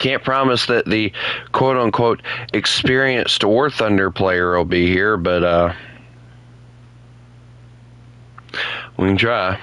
Can't promise that the quote-unquote experienced warthunder player will be here, but we can try.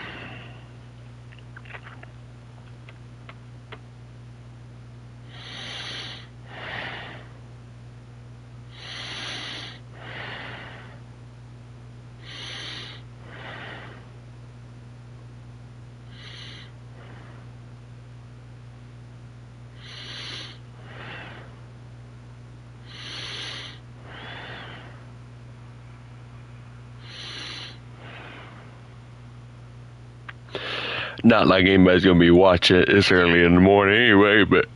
Not like anybody's gonna be watching it this early in the morning anyway, but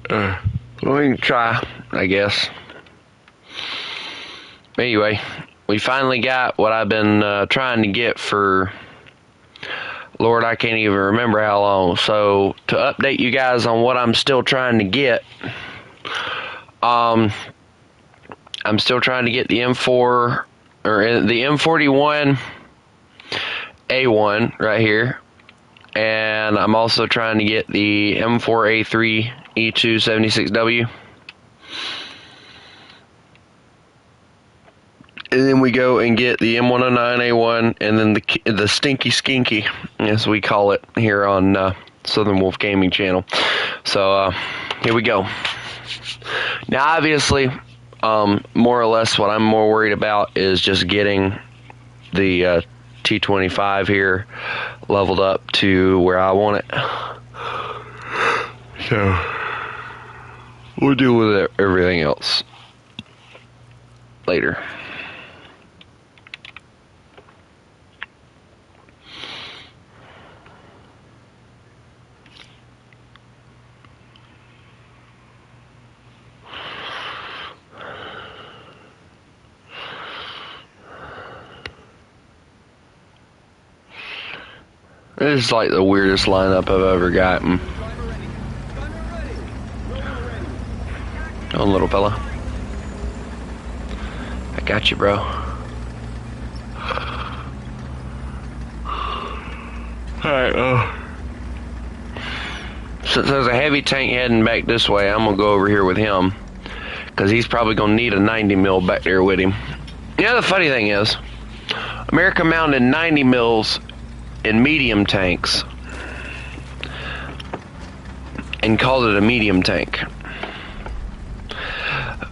we can try, I guess. Anyway, we finally got what I've been trying to get for, Lord, I can't even remember how long. So to update you guys on what I'm still trying to get, I'm still trying to get the M4 or the M41 A1 right here. And I'm also trying to get the M4A3 E276W. And then we go and get the M109A1 and then the Stinky Skinky, as we call it here on Southern Wolf Gaming Channel. So here we go. Now obviously, more or less what I'm more worried about is just getting the T25 here leveled up to where I want it. So we'll deal with everything else later. This is like the weirdest lineup I've ever gotten. Oh, little fella. I got you, bro. Alright, since there's a heavy tank heading back this way, I'm gonna go over here with him. Because he's probably gonna need a 90 mil back there with him. You know, the funny thing is, America mounted 90 mils in medium tanks and called it a medium tank.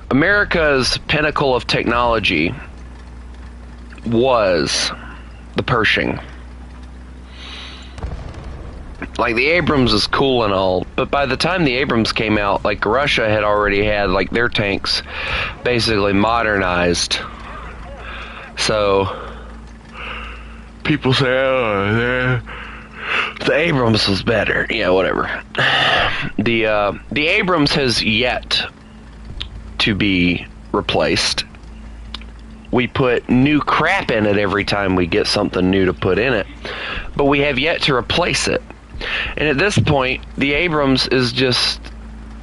America's pinnacle of technology was the Pershing. Like, the Abrams is cool and all, but by the time the Abrams came out, like, Russia had already had, like, their tanks basically modernized. So people say, oh, the Abrams was better. Yeah, whatever. The Abrams has yet to be replaced. We put new crap in it every time we get something new to put in it, but we have yet to replace it. And at this point, the Abrams is just,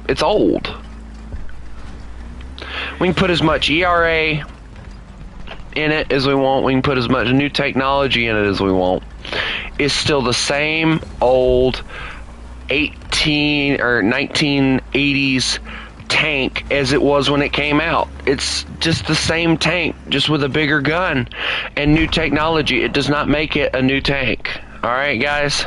it's old. We can put as much ERA in it as we want. We can put as much new technology in it as we want. It's still the same old 1980s tank as it was when it came out. It's just the same tank, just with a bigger gun and new technology. It does not make it a new tank. Alright, guys?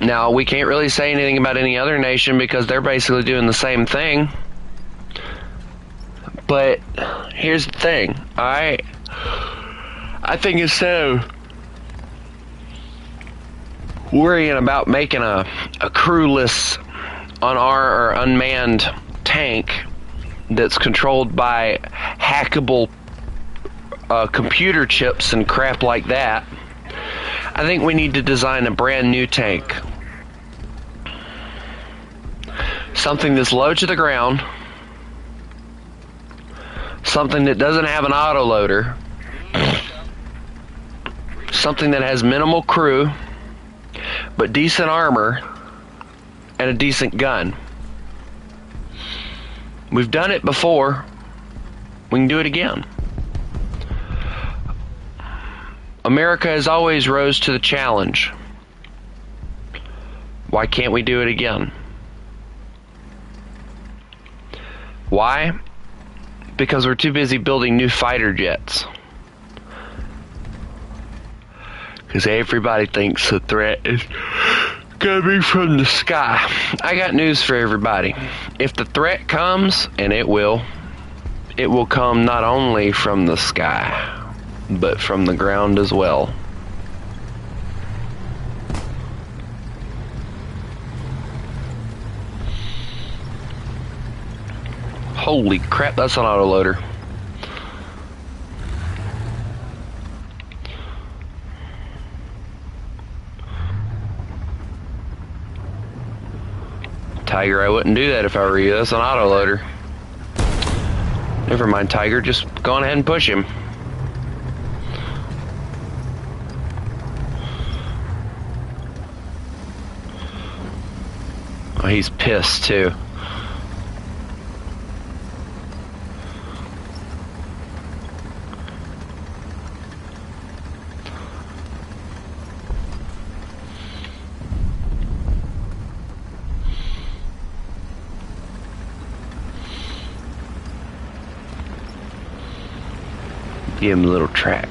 Now, we can't really say anything about any other nation because they're basically doing the same thing. But here's the thing, alright? I think instead of worrying about making a crewless, or unmanned tank that's controlled by hackable computer chips and crap like that, I think we need to design a brand new tank. Something that's low to the ground. Something that doesn't have an autoloader. Something that has minimal crew, but decent armor and a decent gun. We've done it before. We can do it again. America has always rose to the challenge. Why can't we do it again? Why? Because we're too busy building new fighter jets. Because everybody thinks the threat is coming from the sky. I got news for everybody. If the threat comes, and it will come not only from the sky, but from the ground as well. Holy crap, that's an autoloader. Tiger, I wouldn't do that if I were you. That's an autoloader. Never mind, Tiger. Just go on ahead and push him. Oh, he's pissed too. Give him a little track.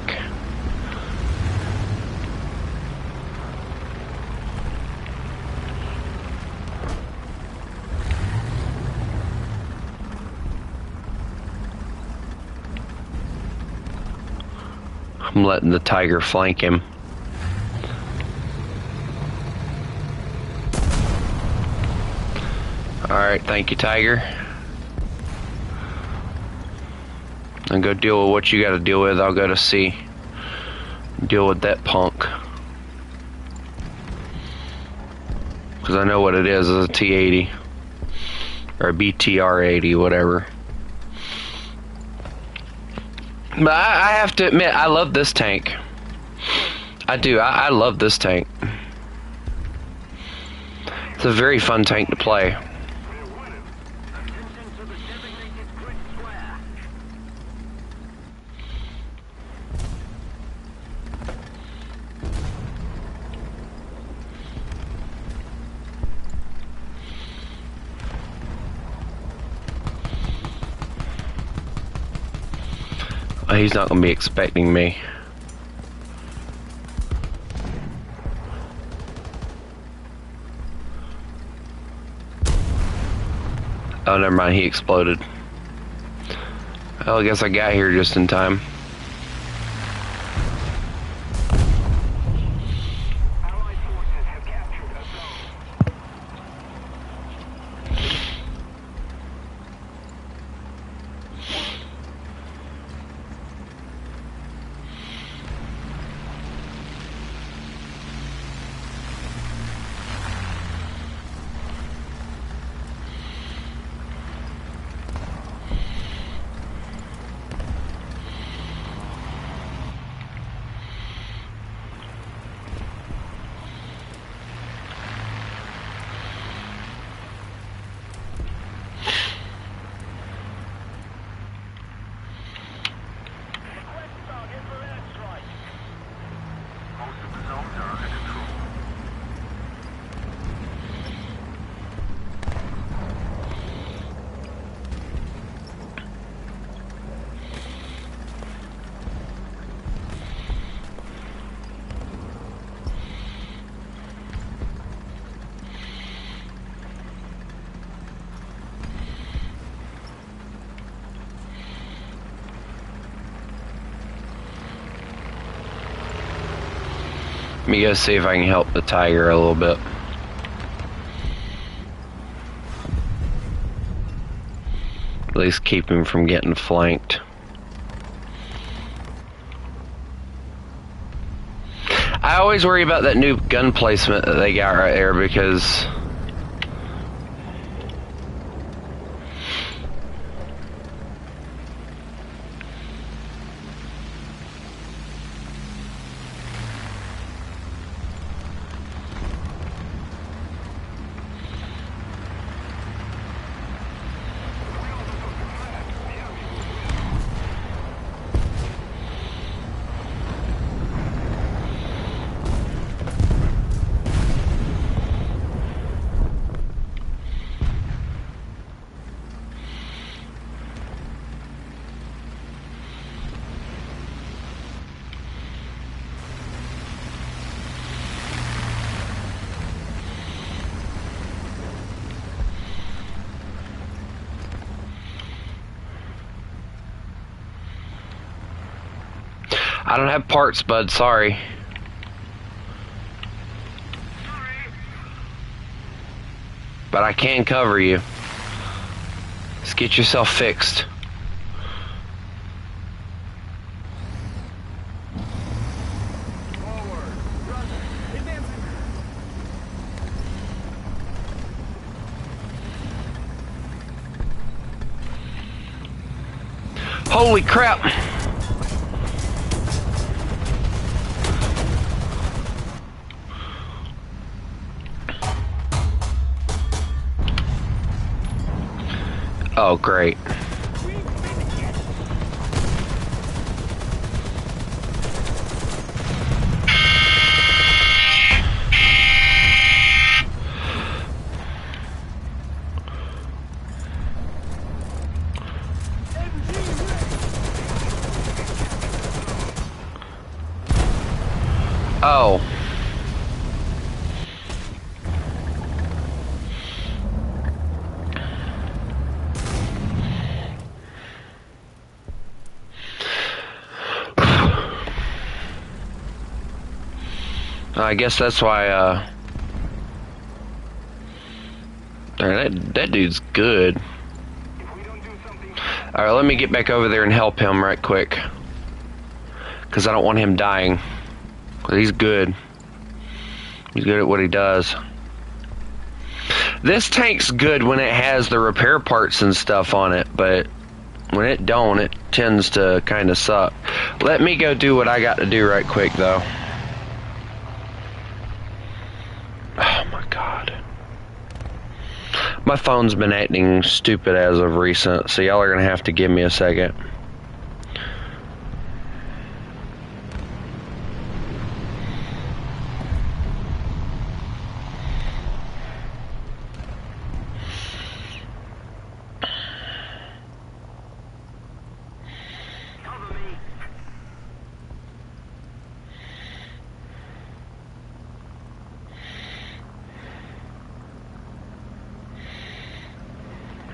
I'm letting the Tiger flank him. Alright, thank you, Tiger. And go deal with what you gotta deal with. I'll go to C. Deal with that punk. Because I know what it is. It's a T-80. Or a BTR-80, whatever. But I have to admit, I love this tank. I do. I love this tank. It's a very fun tank to play. He's not going to be expecting me. Oh, never mind. He exploded. Well, I guess I got here just in time. Let me go see if I can help the Tiger a little bit. At least keep him from getting flanked. I always worry about that new gun placement that they got right there because I don't have parts, bud. Sorry. But I can cover you. Just get yourself fixed. Holy crap! Oh, great. Oh. I guess that's why, that dude's good. Alright, let me get back over there and help him right quick. Because I don't want him dying. He's good. He's good at what he does. This tank's good when it has the repair parts and stuff on it, but when it don't, it tends to kind of suck. Let me go do what I got to do right quick, though. Oh my god. My phone's been acting stupid as of recent, so y'all are gonna have to give me a second.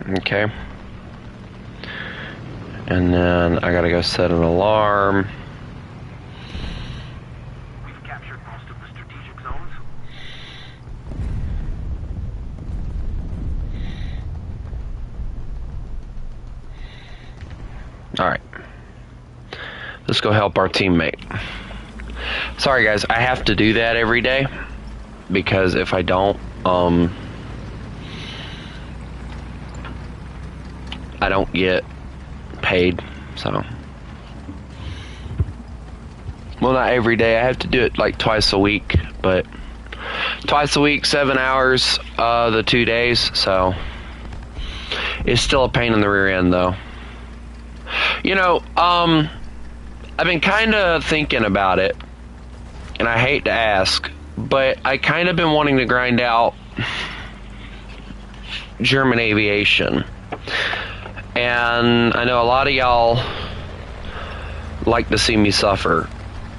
Okay. And then I gotta go set an alarm. We've captured most of the strategic zones. Alright. Let's go help our teammate. Sorry guys, I have to do that every day. Because if I don't, I don't get paid, so. Well, not every day. I have to do it like twice a week, but twice a week, 7 hours, the 2 days, so. It's still a pain in the rear end, though. You know, I've been kind of thinking about it, and I hate to ask, but I kind of been wanting to grind out German aviation. And I know a lot of y'all like to see me suffer,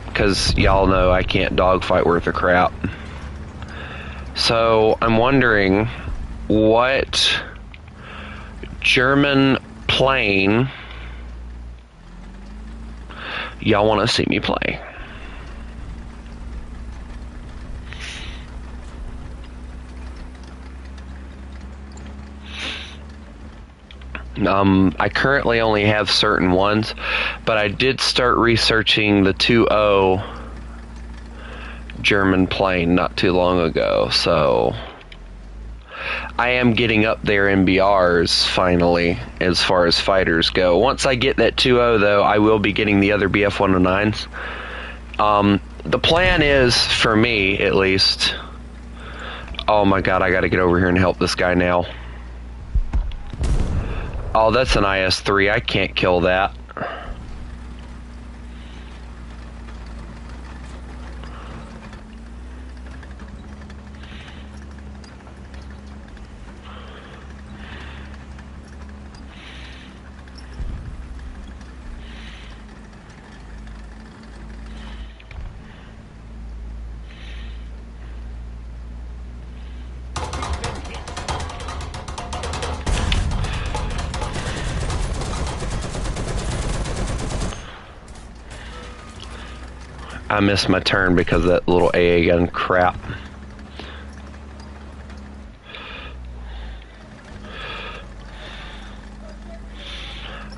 because y'all know I can't dogfight worth a crap. So I'm wondering what German plane y'all want to see me play. I currently only have certain ones, but I did start researching the 2.0 German plane not too long ago, so I am getting up there in BRs finally as far as fighters go. Once I get that 2.0 though, I will be getting the other BF 109s. The plan is, for me at least, oh my god, I gotta get over here and help this guy now. Oh, that's an IS-3. I can't kill that. I missed my turn because of that little AA gun crap.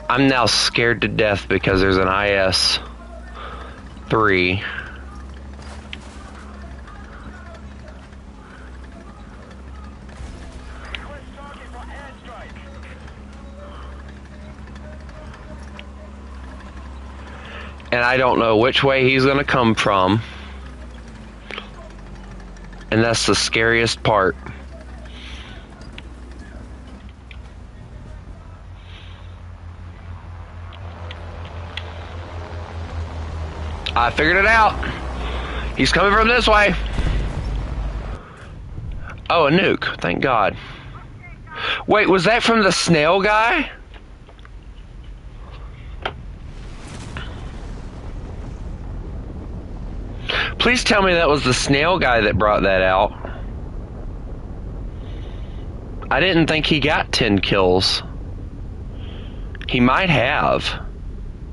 I'm now scared to death because there's an IS-3. And I don't know which way he's going to come from. And that's the scariest part. I figured it out. He's coming from this way. Oh, a nuke. Thank God. Wait, was that from the snail guy? Please tell me that was the snail guy that brought that out. I didn't think he got 10 kills. He might have,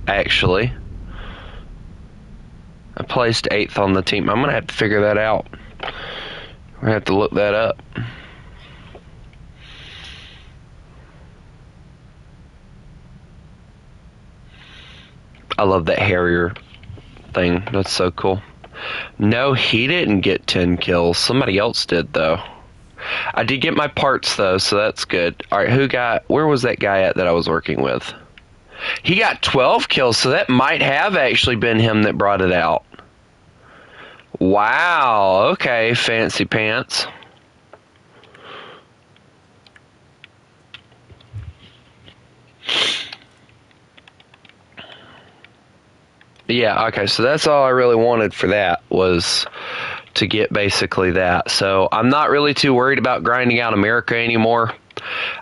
actually. I placed 8th on the team. I'm going to have to figure that out. We're going to have to look that up. I love that Harrier thing. That's so cool. No, he didn't get 10 kills. Somebody else did, though. I did get my parts, though, so that's good. All right, where was that guy at that I was working with? He got 12 kills, so that might have actually been him that brought it out. Wow, okay, fancy pants. Yeah, okay, so that's all I really wanted for that, was to get basically that. So I'm not really too worried about grinding out America anymore.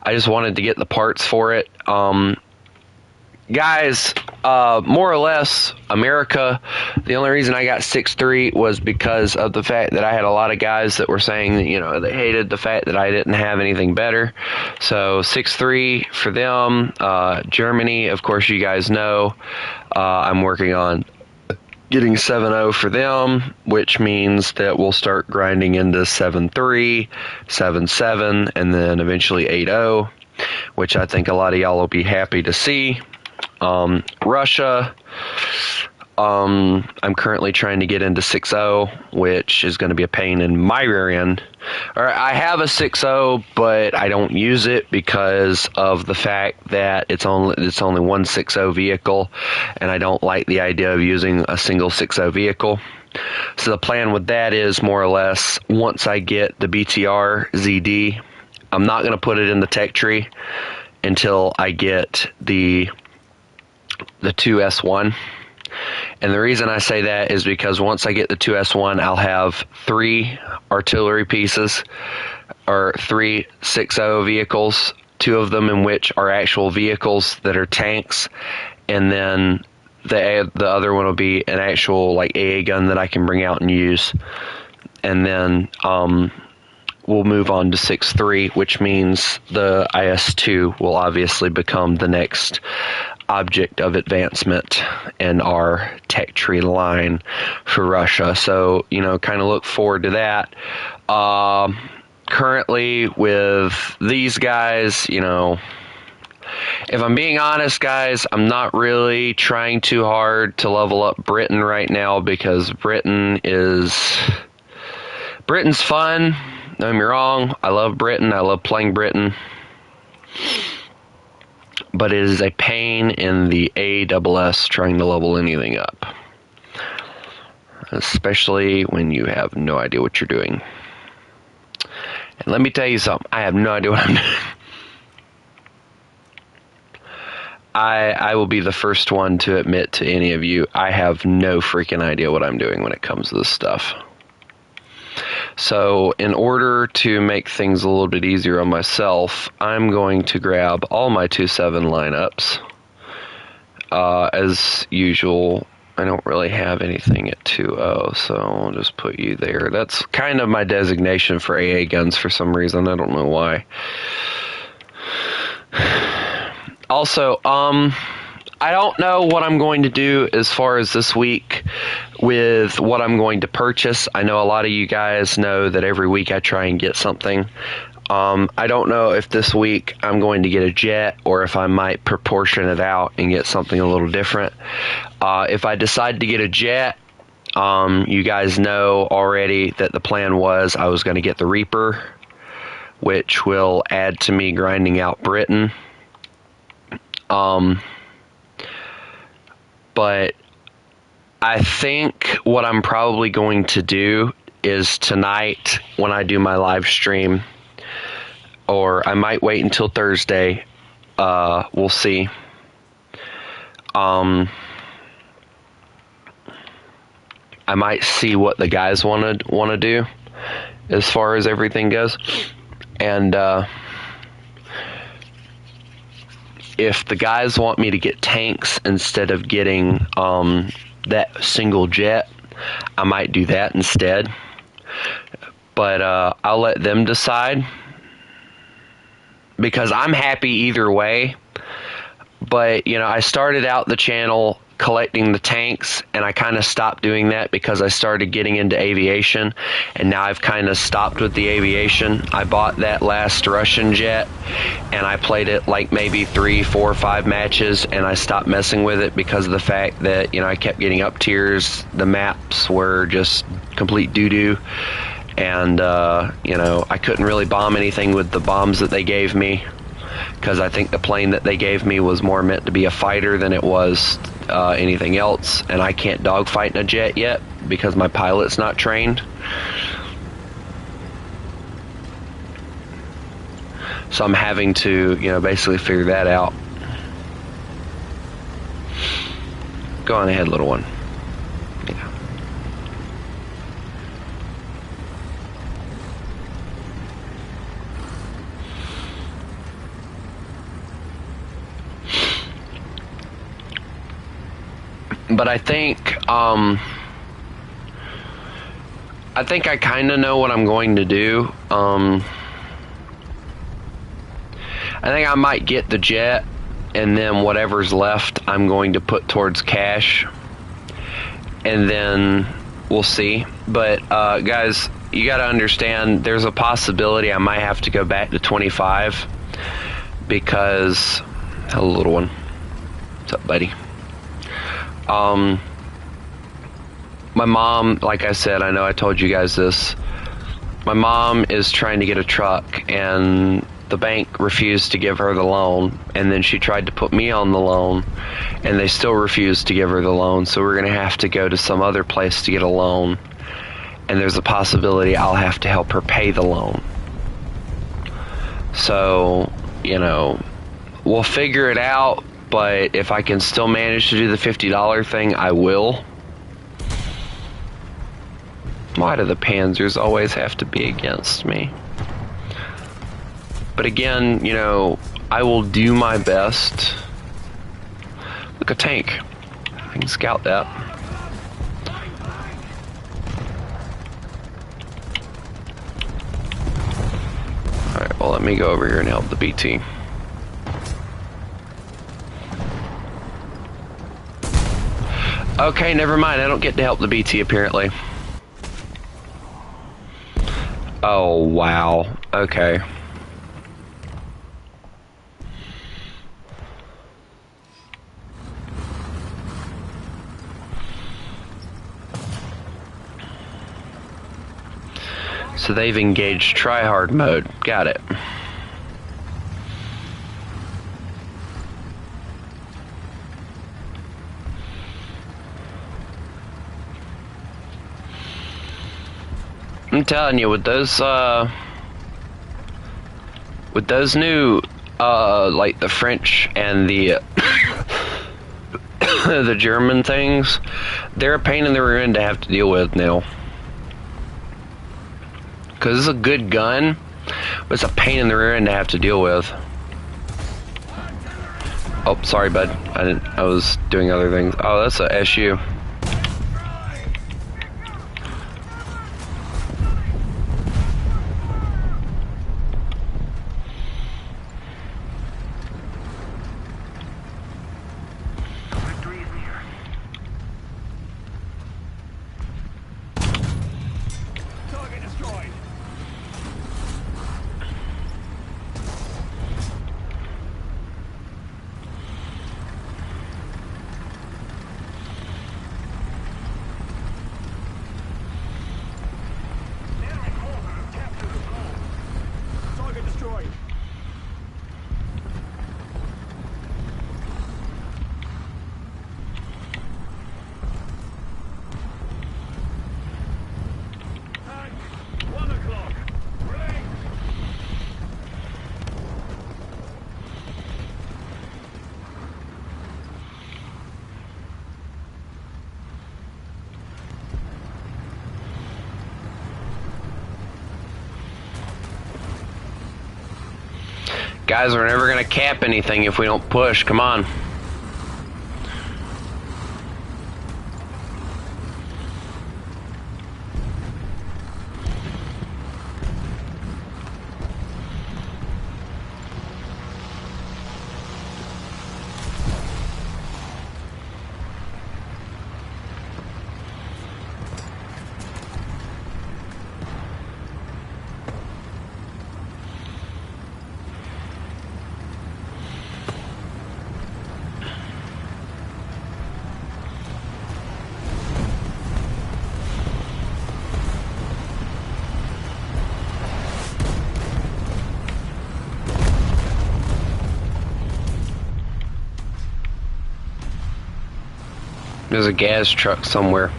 I just wanted to get the parts for it. Guys, more or less, America, the only reason I got 6-3 was because of the fact that I had a lot of guys that were saying that, you know, they hated the fact that I didn't have anything better. So 6-3 for them. Germany, of course, you guys know, I'm working on getting 7-0 for them, which means that we'll start grinding into 7-3, 7-7, and then eventually 8-0, which I think a lot of y'all will be happy to see. Russia, I'm currently trying to get into 6-0, which is going to be a pain in my rear end. Or I have a 6-0, but I don't use it because of the fact that it's only one 6-0 vehicle, and I don't like the idea of using a single 6-0 vehicle. So the plan with that is more or less, once I get the BTR ZD, I'm not going to put it in the tech tree until I get the 2S1. And the reason I say that is because once I get the 2S1, I'll have 3 artillery pieces, or 3 6.0 vehicles, 2 of them in which are actual vehicles that are tanks, and then the other one will be an actual like AA gun that I can bring out and use. And then we'll move on to 6.3, which means the IS-2 will obviously become the next object of advancement in our tech tree line for Russia. So, you know, kind of look forward to that. Currently with these guys, you know, if I'm being honest, guys, I'm not really trying too hard to level up Britain right now because Britain's fun. Don't get me wrong. I love Britain. I love playing Britain. But it is a pain in the ASS trying to level anything up. Especially when you have no idea what you're doing. And let me tell you something. I have no idea what I'm doing. I will be the first one to admit to any of you, I have no freaking idea what I'm doing when it comes to this stuff. So in order to make things a little bit easier on myself, I'm going to grab all my 2.7 lineups. As usual, I don't really have anything at 2.0, so I'll just put you there. That's kind of my designation for AA guns for some reason. I don't know why. Also, I don't know what I'm going to do as far as this week with what I'm going to purchase. I know a lot of you guys know that every week I try and get something. I don't know if this week I'm going to get a jet or if I might proportion it out and get something a little different. If I decide to get a jet, you guys know already that the plan was I was going to get the Reaper, which will add to me grinding out Britain. But I think what I'm probably going to do is tonight when I do my live stream, or I might wait until Thursday. We'll see. I might see what the guys want to do as far as everything goes, and if the guys want me to get tanks instead of getting that single jet, I might do that instead. But I'll let them decide, because I'm happy either way. But, you know, I started out the channel collecting the tanks, and I kind of stopped doing that because I started getting into aviation, and now I've kind of stopped with the aviation. I bought that last Russian jet, and I played it like maybe 3, 4, 5 matches, and I stopped messing with it because of the fact that, you know, I kept getting up tiers. The maps were just complete doo-doo, and, you know, I couldn't really bomb anything with the bombs that they gave me, because I think the plane that they gave me was more meant to be a fighter than it was anything else, and I can't dogfight in a jet yet because my pilot's not trained. So I'm having to, you know, basically figure that out. Go on ahead, little one. Yeah. But I think I kind of know what I'm going to do. I think I might get the jet, and then whatever's left I'm going to put towards cash, and then we'll see. But guys, you got to understand, there's a possibility I might have to go back to 25, because hello, little one. What's up, buddy? My mom, like I said, I know I told you guys this, my mom is trying to get a truck, and the bank refused to give her the loan, and then she tried to put me on the loan, and they still refused to give her the loan, so we're going to have to go to some other place to get a loan, and there's a possibility I'll have to help her pay the loan. So, you know, we'll figure it out. But if I can still manage to do the $50 thing, I will. Why do the Panzers always have to be against me? But again, you know, I will do my best. Look, a tank. I can scout that. Alright, well, let me go over here and help the BT. Okay, never mind. I don't get to help the BT, apparently. Oh, wow. Okay. So they've engaged tryhard mode. Got it. I'm telling you, with those new, like the French and the the German things, they're a pain in the rear end to have to deal with now. Because it's a good gun, but it's a pain in the rear end to have to deal with. Oh, sorry, bud. I was doing other things. Oh, that's a SU. Guys, we're never gonna cap anything if we don't push. Come on. There's a gas truck somewhere.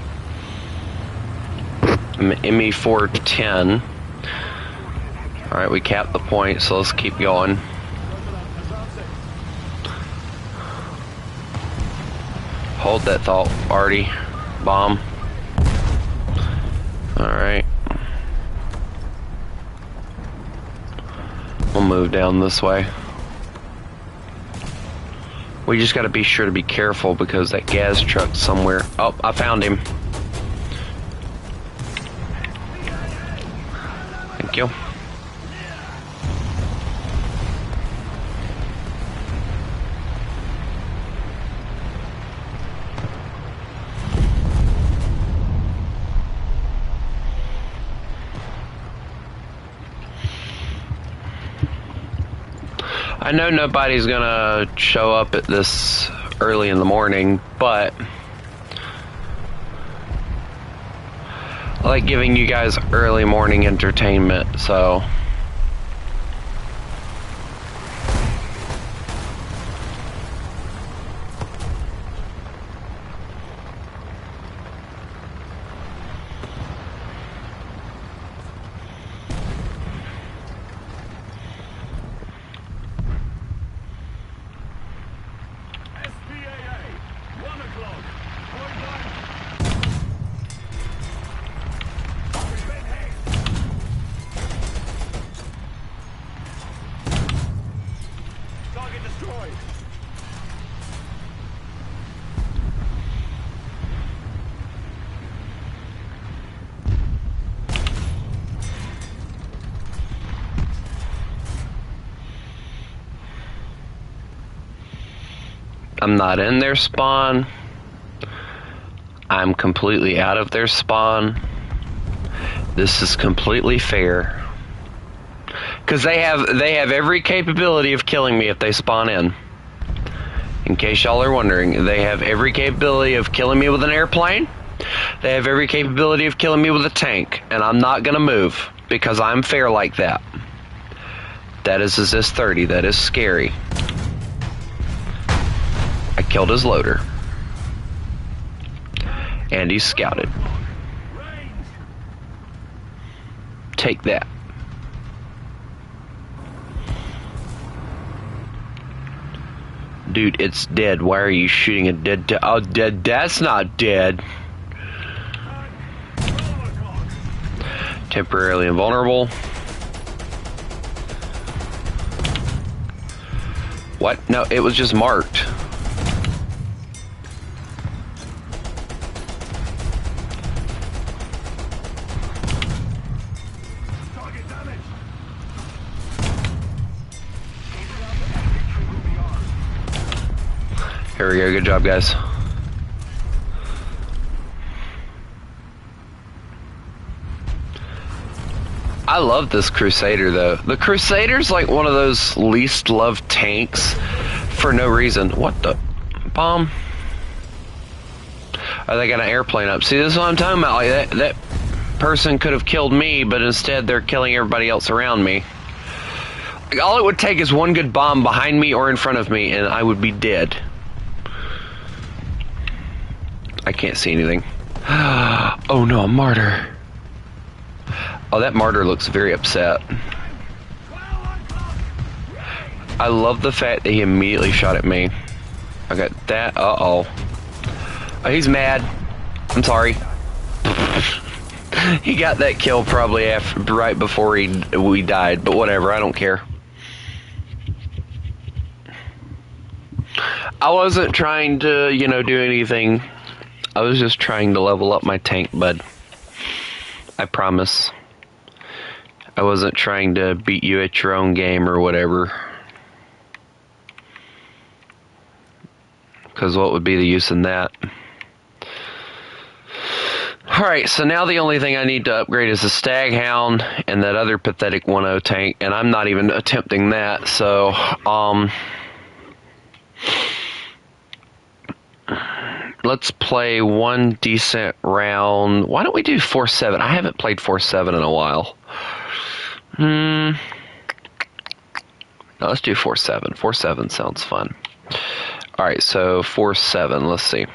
ME410. Alright, we capped the point, so let's keep going. Hold that thought, Artie. Bomb. Alright. We'll move down this way. We just gotta be sure to be careful because that gas truck's somewhere. Oh, I found him. Thank you. I know nobody's gonna show up at this early in the morning, but I like giving you guys early morning entertainment, so I'm not in their spawn. I'm completely out of their spawn. This is completely fair. Because they have every capability of killing me if they spawn in. In case y'all are wondering, they have every capability of killing me with an airplane. They have every capability of killing me with a tank. And I'm not gonna move because I'm fair like that. That is a ZIS-30. That is scary. I killed his loader. And he's scouted. Take that. Dude, it's dead. Why are you shooting a dead? Oh, dead. That's not dead. Temporarily invulnerable. What? No, it was just marked. Here we go, good job, guys. I love this Crusader, though. The Crusader's like one of those least loved tanks for no reason. What the? Bomb? Oh, they got an airplane up. See, this is what I'm talking about. Like, that person could have killed me, but instead they're killing everybody else around me. Like, all it would take is one good bomb behind me or in front of me, and I would be dead. I can't see anything. Oh no, a martyr. Oh, that martyr looks very upset. I love the fact that he immediately shot at me. I got that. Uh-oh. Oh, he's mad. I'm sorry. He got that kill probably right before we died, but whatever, I don't care. I wasn't trying to, do anything. I was just trying to level up my tank, bud. I promise. I wasn't trying to beat you at your own game or whatever. Because what would be the use in that? Alright, so now the only thing I need to upgrade is the Staghound and that other pathetic 1.0 tank, and I'm not even attempting that, so, let's play one decent round. Why don't we do 4-7? I haven't played 4-7 in a while. No, let's do 4-7. 4-7 sounds fun. Alright, so 4-7, let's see.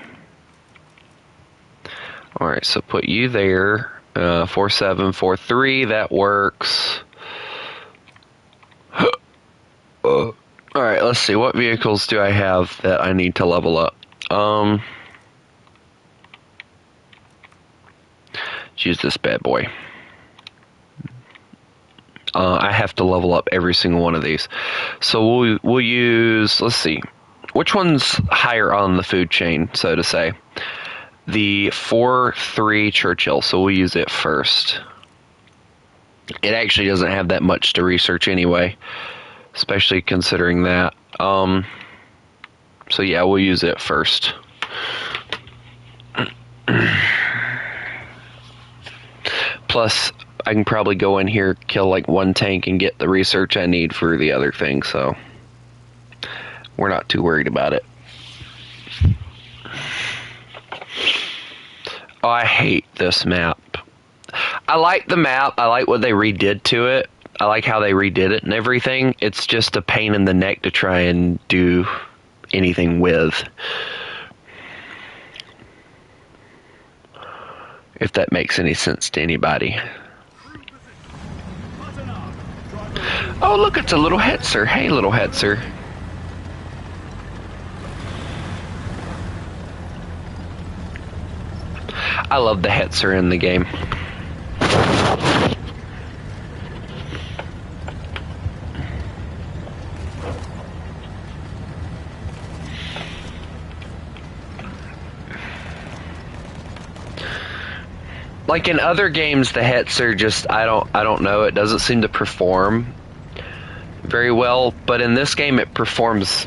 Alright, so put you there. 4-7, 4-3, that works. Alright, let's see. What vehicles do I have that I need to level up? Let's use this bad boy. I have to level up every single one of these. So we'll use, let's see. Which one's higher on the food chain, so to say? The 4-3 Churchill, so we'll use it first. It actually doesn't have that much to research anyway, especially considering that. So yeah, we'll use it first. Plus, I can probably go in here, kill like one tank, and get the research I need for the other thing, so we're not too worried about it. Oh, I hate this map. I like the map. I like what they redid to it. I like how they redid it and everything. It's just a pain in the neck to try and do anything with. If that makes any sense to anybody. Oh, look, it's a little Hetzer. Hey, little Hetzer. I love the Hetzer in the game. Like in other games, the Hetzer just I don't know. It doesn't seem to perform very well, but in this game, it performs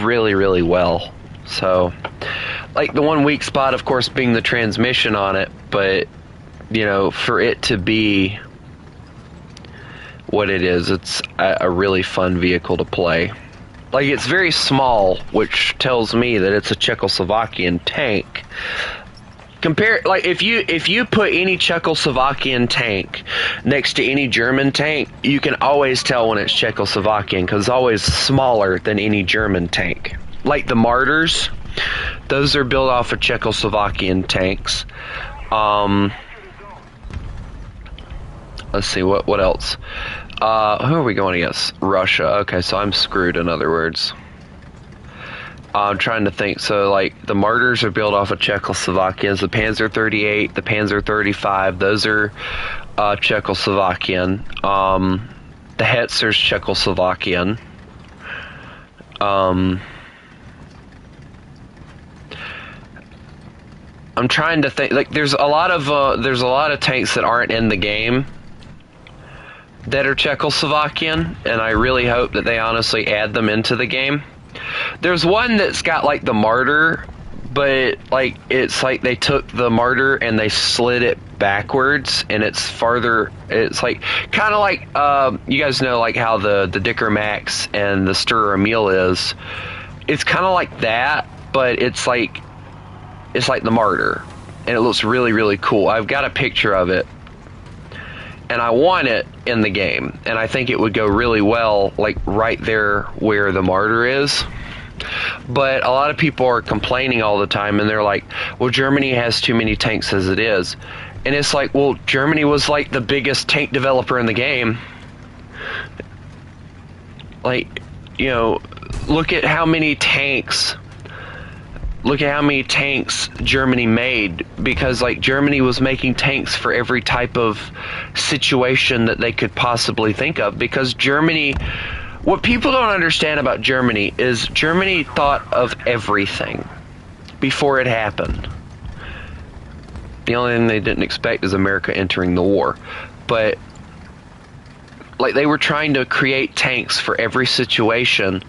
really, really well. So. Like, the one weak spot, of course, being the transmission on it, but, for it to be what it is, it's a really fun vehicle to play. Like, it's very small, which tells me that it's a Czechoslovakian tank. If you put any Czechoslovakian tank next to any German tank, you can always tell when it's Czechoslovakian, because it's always smaller than any German tank. Like the Martyrs. Those are built off of Czechoslovakian tanks. Let's see, what else? Who are we going against? Russia. Okay, so I'm screwed, in other words. I'm trying to think. So, like, the Martyrs are built off of Czechoslovakians. The Panzer 38, the Panzer 35, those are Czechoslovakian. The Hetzer's Czechoslovakian. I'm trying to think. Like, there's a lot of tanks that aren't in the game that are Czechoslovakian, and I really hope that they honestly add them into the game. There's one that's got like the Martyr, but like it's like they took the Martyr and they slid it backwards, and it's farther. It's like kind of like you guys know like how the Dicker Max and the Sturr Emil is. It's kind of like that, but it's like the Martyr, and it looks really, really cool. I've got a picture of it, and I want it in the game, and I think it would go really well, like right there where the Martyr is. But a lot of people are complaining all the time, and they're like, well, Germany has too many tanks as it is. And it's like, well, Germany was like the biggest tank developer in the game. Like, look at how many tanks Germany made, because like Germany was making tanks for every type of situation that they could possibly think of, because Germany What people don't understand about Germany is Germany thought of everything before it happened. The only thing they didn't expect is America entering the war. But like, they were trying to create tanks for every situation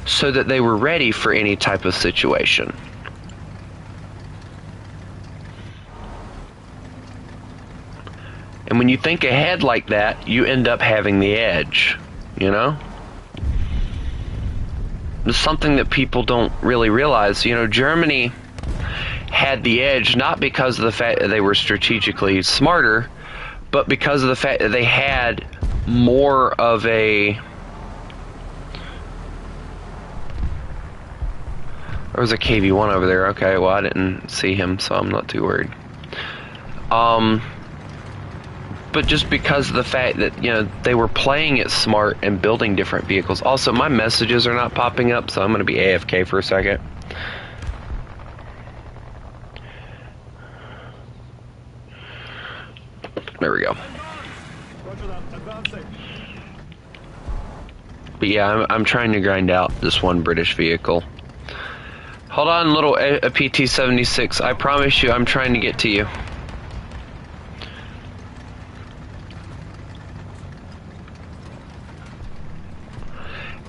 so that they were ready for any type of situation. And when you think ahead like that, you end up having the edge, you know? It's something that people don't really realize. You know, Germany had the edge not because of the fact that they were strategically smarter, but because of the fact that they had more of a... There was a KV-1 over there. Okay, well, I didn't see him, so I'm not too worried. But just because of the fact that, you know, they were playing it smart and building different vehicles. Also, my messages are not popping up, so I'm going to be AFK for a second. There we go. But yeah, I'm trying to grind out this one British vehicle. Hold on, little a PT-76. I promise you I'm trying to get to you.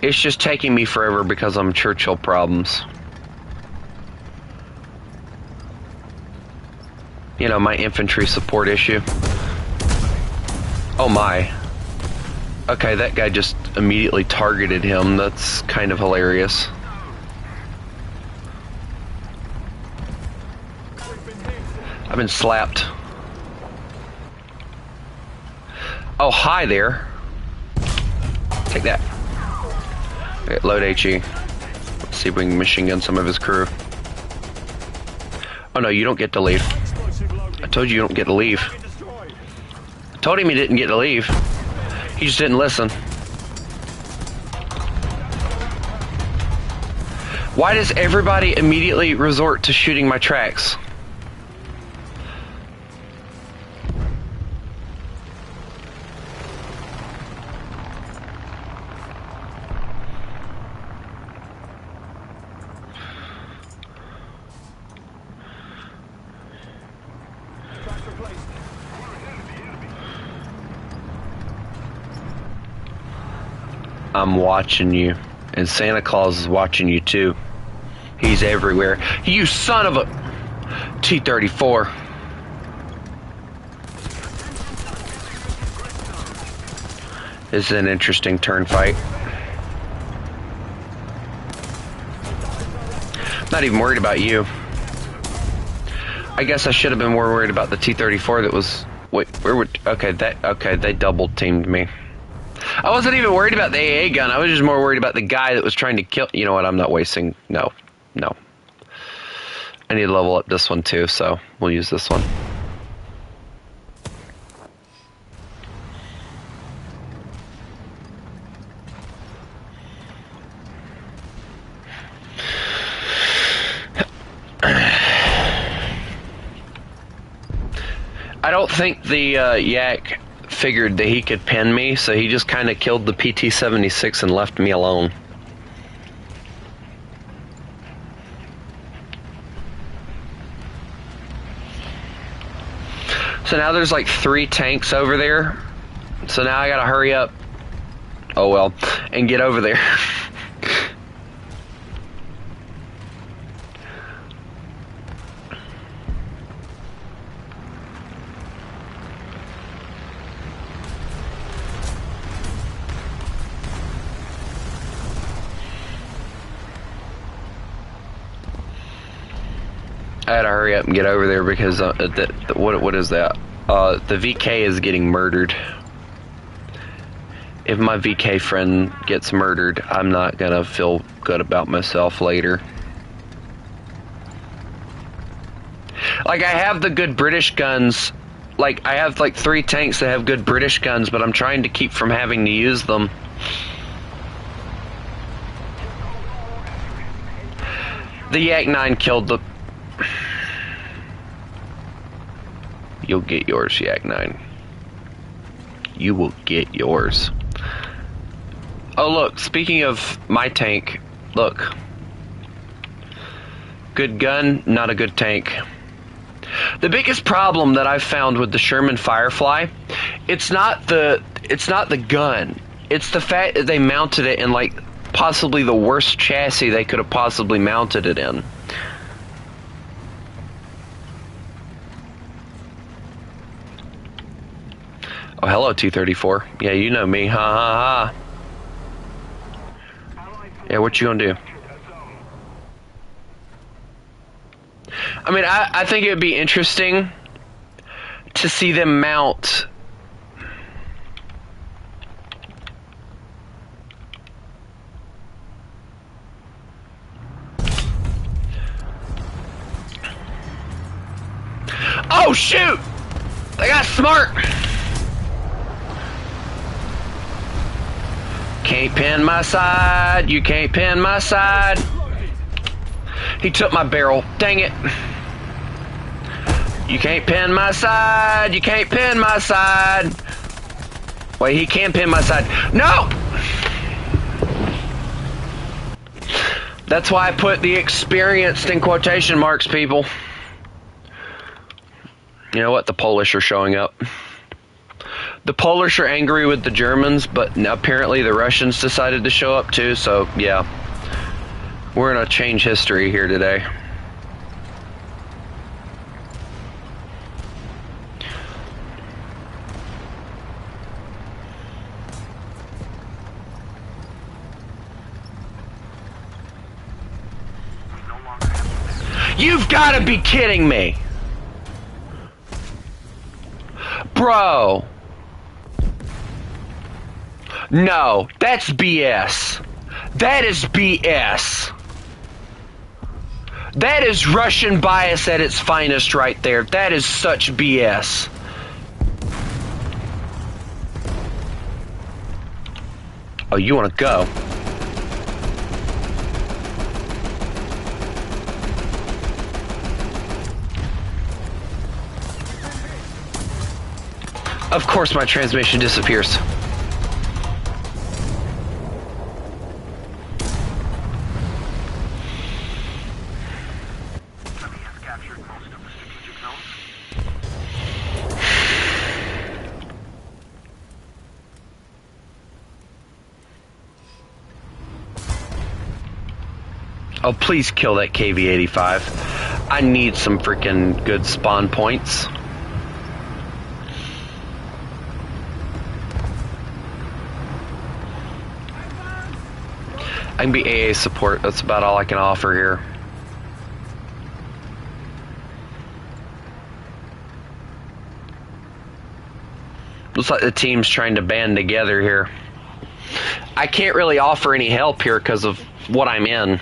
It's just taking me forever because I'm Churchill problems. You know, my infantry support issue. Oh my. Okay, that guy just immediately targeted him. That's kind of hilarious. I've been slapped. Oh, hi there. Take that. Okay, load HE. Let's see if we can machine gun some of his crew. Oh no, you don't get to leave. I told you you don't get to leave. I told him he didn't get to leave. He just didn't listen. Why does everybody immediately resort to shooting my tracks? I'm watching you, and Santa Claus is watching you too. He's everywhere. You son of a T-34. This is an interesting turn fight. Not even worried about you. I guess I should have been more worried about the T-34 that was... Wait, where would... Okay, they double teamed me. I wasn't even worried about the AA gun. I was just more worried about the guy that was trying to kill... You know what? I'm not wasting... No. I need to level up this one too, so we'll use this one. I don't think the Yak figured that he could pin me, so he just kind of killed the PT-76 and left me alone. So now there's like 3 tanks over there. So now I gotta hurry up. Oh well. And get over there. I had to hurry up and get over there because what is that? The VK is getting murdered. If my VK friend gets murdered, I'm not gonna feel good about myself later. Like, I have the good British guns. Like, I have like 3 tanks that have good British guns, but I'm trying to keep from having to use them. The Yak-9 killed the... You'll get yours, Yak-9. You will get yours. Oh, look, speaking of my tank, look. Good gun, not a good tank. The biggest problem that I've found with the Sherman Firefly, it's not the gun. It's the fact that they mounted it in like possibly the worst chassis they could have possibly mounted it in. Oh, hello, T-34. Yeah, you know me. Ha ha ha. Yeah, what you gonna do? I mean, I think it would be interesting to see them mount. Oh, shoot! They got smart! Can't pin my side, you can't pin my side. He took my barrel, dang it. You can't pin my side, you can't pin my side. Wait, he can pin my side. No! That's why I put the experienced in quotation marks, people. You know what? The Polish are showing up. The Polish are angry with the Germans, but apparently the Russians decided to show up too, so yeah. We're gonna change history here today. You've gotta be kidding me! Bro! No, that's BS. That is BS. That is Russian bias at its finest right there. That is such BS. Oh, you want to go? Of course my transmission disappears. Enemy has captured most of the strategic zones. Oh, please kill that KV-85. I need some freaking good spawn points. I can be AA support. That's about all I can offer here. Looks like the team's trying to band together here. I can't really offer any help here because of what I'm in.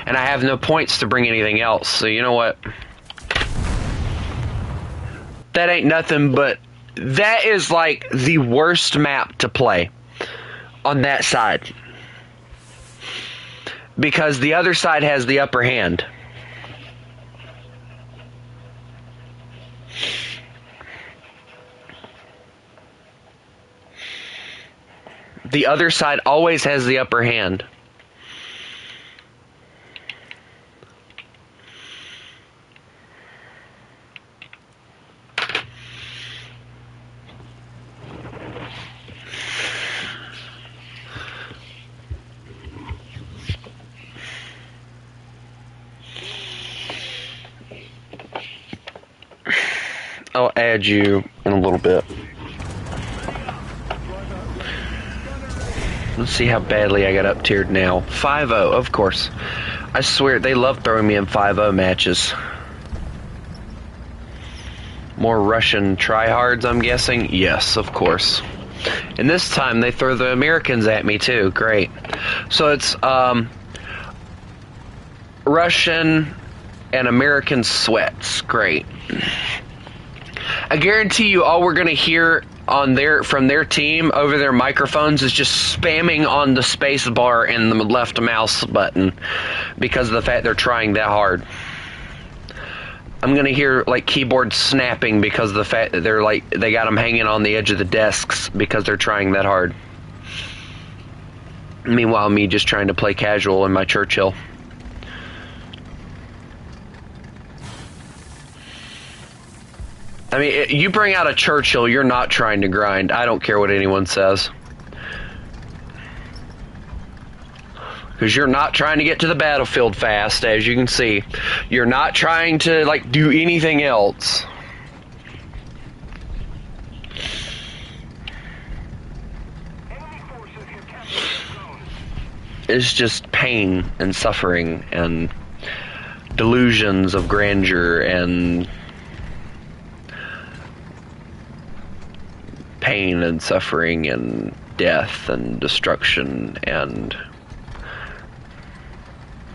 And I have no points to bring anything else. So you know what? That ain't nothing, but that is like the worst map to play on that side. Because the other side has the upper hand. The other side always has the upper hand. I'll add you in a little bit. Let's see how badly I got up tiered now. 5-0, of course. I swear, they love throwing me in 5-0 matches. More Russian tryhards, I'm guessing? Yes, of course. And this time they throw the Americans at me too. Great. So it's Russian and American sweats. Great. I guarantee you all we're going to hear on from their team over their microphones is just spamming on the space bar and the left mouse button because of the fact they're trying that hard. I'm going to hear like keyboard snapping because of the fact that they got them hanging on the edge of the desks because they're trying that hard. Meanwhile, me just trying to play casual in my Churchill. I mean, you bring out a Churchill, you're not trying to grind. I don't care what anyone says. Because you're not trying to get to the battlefield fast, as you can see. You're not trying to, like, do anything else. It's just pain and suffering and delusions of grandeur and pain and suffering and death and destruction and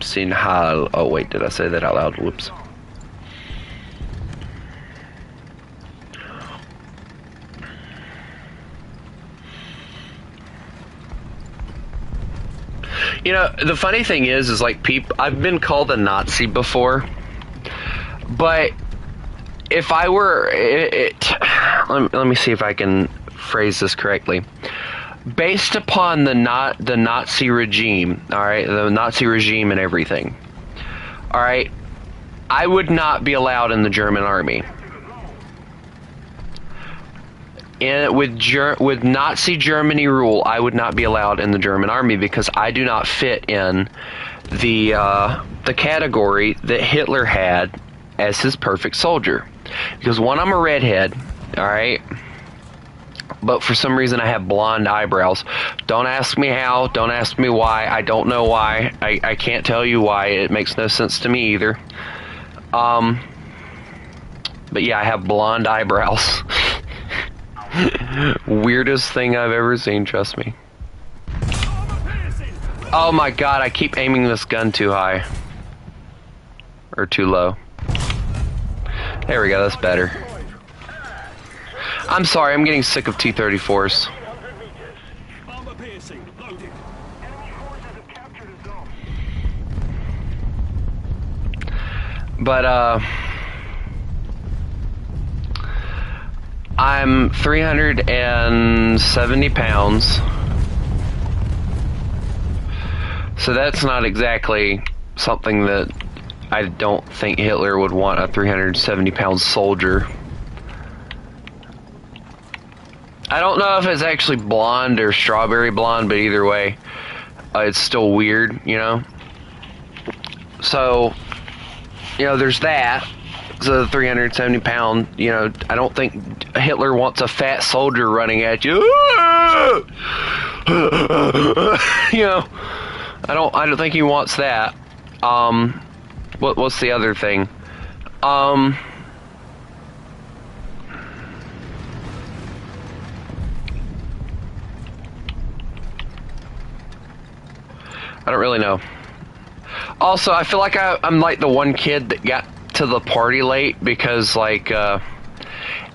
seeing how... Oh wait, did I say that out loud? Whoops. You know, the funny thing is like I've been called a Nazi before, but if I were let me see if I can phrase this correctly. Based upon the Nazi regime, all right, the Nazi regime and everything, all right, I would not be allowed in the German army. With Nazi Germany rule, I would not be allowed in the German army because I do not fit in the category that Hitler had as his perfect soldier. Because one, I'm a redhead, all right, but for some reason I have blonde eyebrows. Don't ask me how. Don't ask me why. I don't know why. I can't tell you why. It makes no sense to me either. But yeah, I have blonde eyebrows. Weirdest thing I've ever seen, trust me. Oh my god, I keep aiming this gun too high. Or too low. There we go, that's better. I'm sorry, I'm getting sick of T-34s. But, I'm 370 pounds. So that's not exactly something that I don't think Hitler would want a 370-pound soldier. I don't know if it's actually blonde or strawberry blonde, but either way, it's still weird, you know? So, you know, there's that. So 370 pound, you know, I don't think Hitler wants a fat soldier running at you. You know, I don't think he wants that. What's the other thing? I don't really know. Also, I feel like I'm like the one kid that got to the party late because like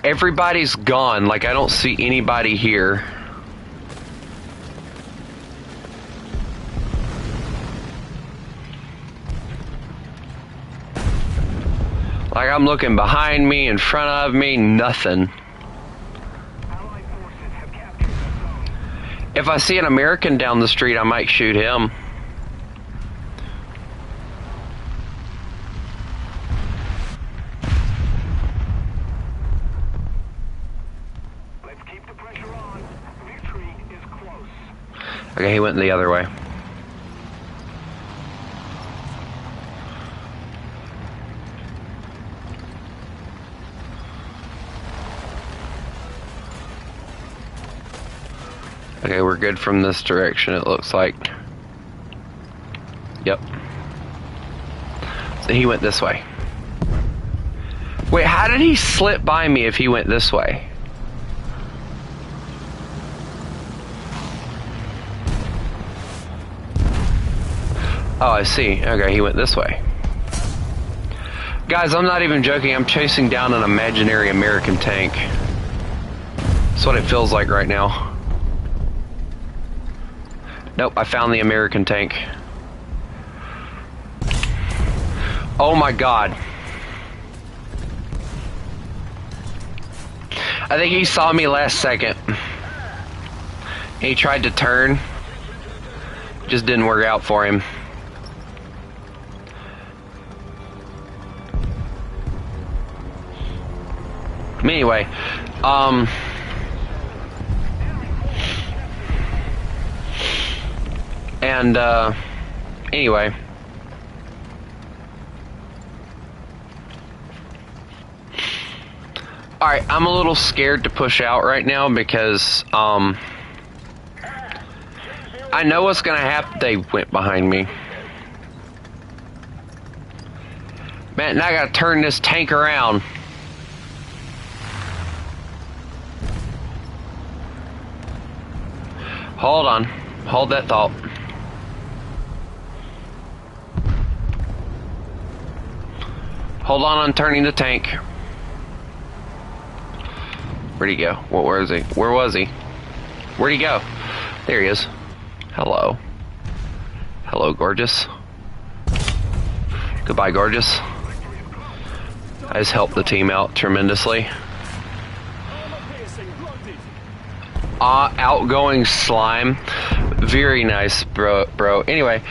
everybody's gone. Like I don't see anybody here. Like I'm looking behind me, in front of me, nothing. If I see an American down the street, I might shoot him. Okay, he went the other way. Okay, we're good from this direction, it looks like. Yep. So he went this way. Wait, how did he slip by me if he went this way? Oh, I see. Okay, he went this way. Guys, I'm not even joking. I'm chasing down an imaginary American tank. That's what it feels like right now. Nope, I found the American tank. Oh my god. I think he saw me last second. He tried to turn. Just didn't work out for him. Anyway, anyway. Alright, I'm a little scared to push out right now because, I know what's gonna happen. They went behind me. Man, now I gotta turn this tank around. Hold on. Hold that thought. Hold on, I'm turning the tank. Where'd he go? Where is he? Where was he? Where'd he go? There he is. Hello. Hello, gorgeous. Goodbye, gorgeous. I just helped the team out tremendously. Outgoing slime. Very nice, bro. Anyway,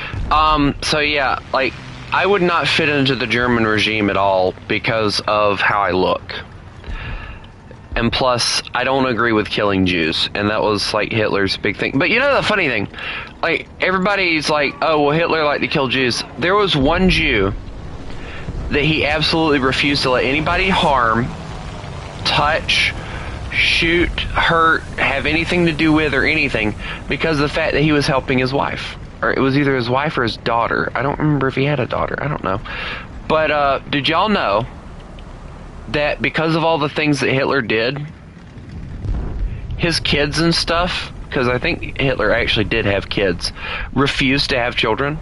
so yeah, like, I would not fit into the German regime at all because of how I look. And plus, I don't agree with killing Jews, and that was, like, Hitler's big thing. But you know the funny thing? Like, everybody's like, oh, well, Hitler liked to kill Jews. There was one Jew that he absolutely refused to let anybody harm, touch, shoot, hurt, have anything to do with or anything because of the fact that he was helping his wife. Or it was either his wife or his daughter. I don't remember if he had a daughter. I don't know. But did y'all know that because of all the things that Hitler did, his kids and stuff, because I think Hitler actually did have kids, refused to have children?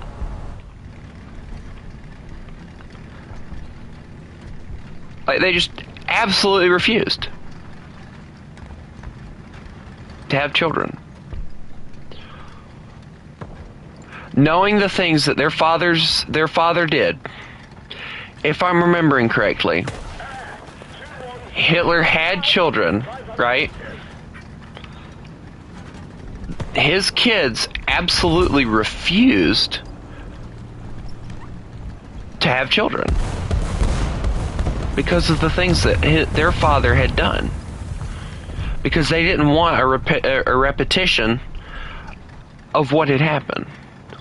Like, they just absolutely refused to have children. Knowing the things that their father did, if I'm remembering correctly, Hitler had children, right? His kids absolutely refused to have children because of the things that their father had done. Because they didn't want a repetition of what had happened.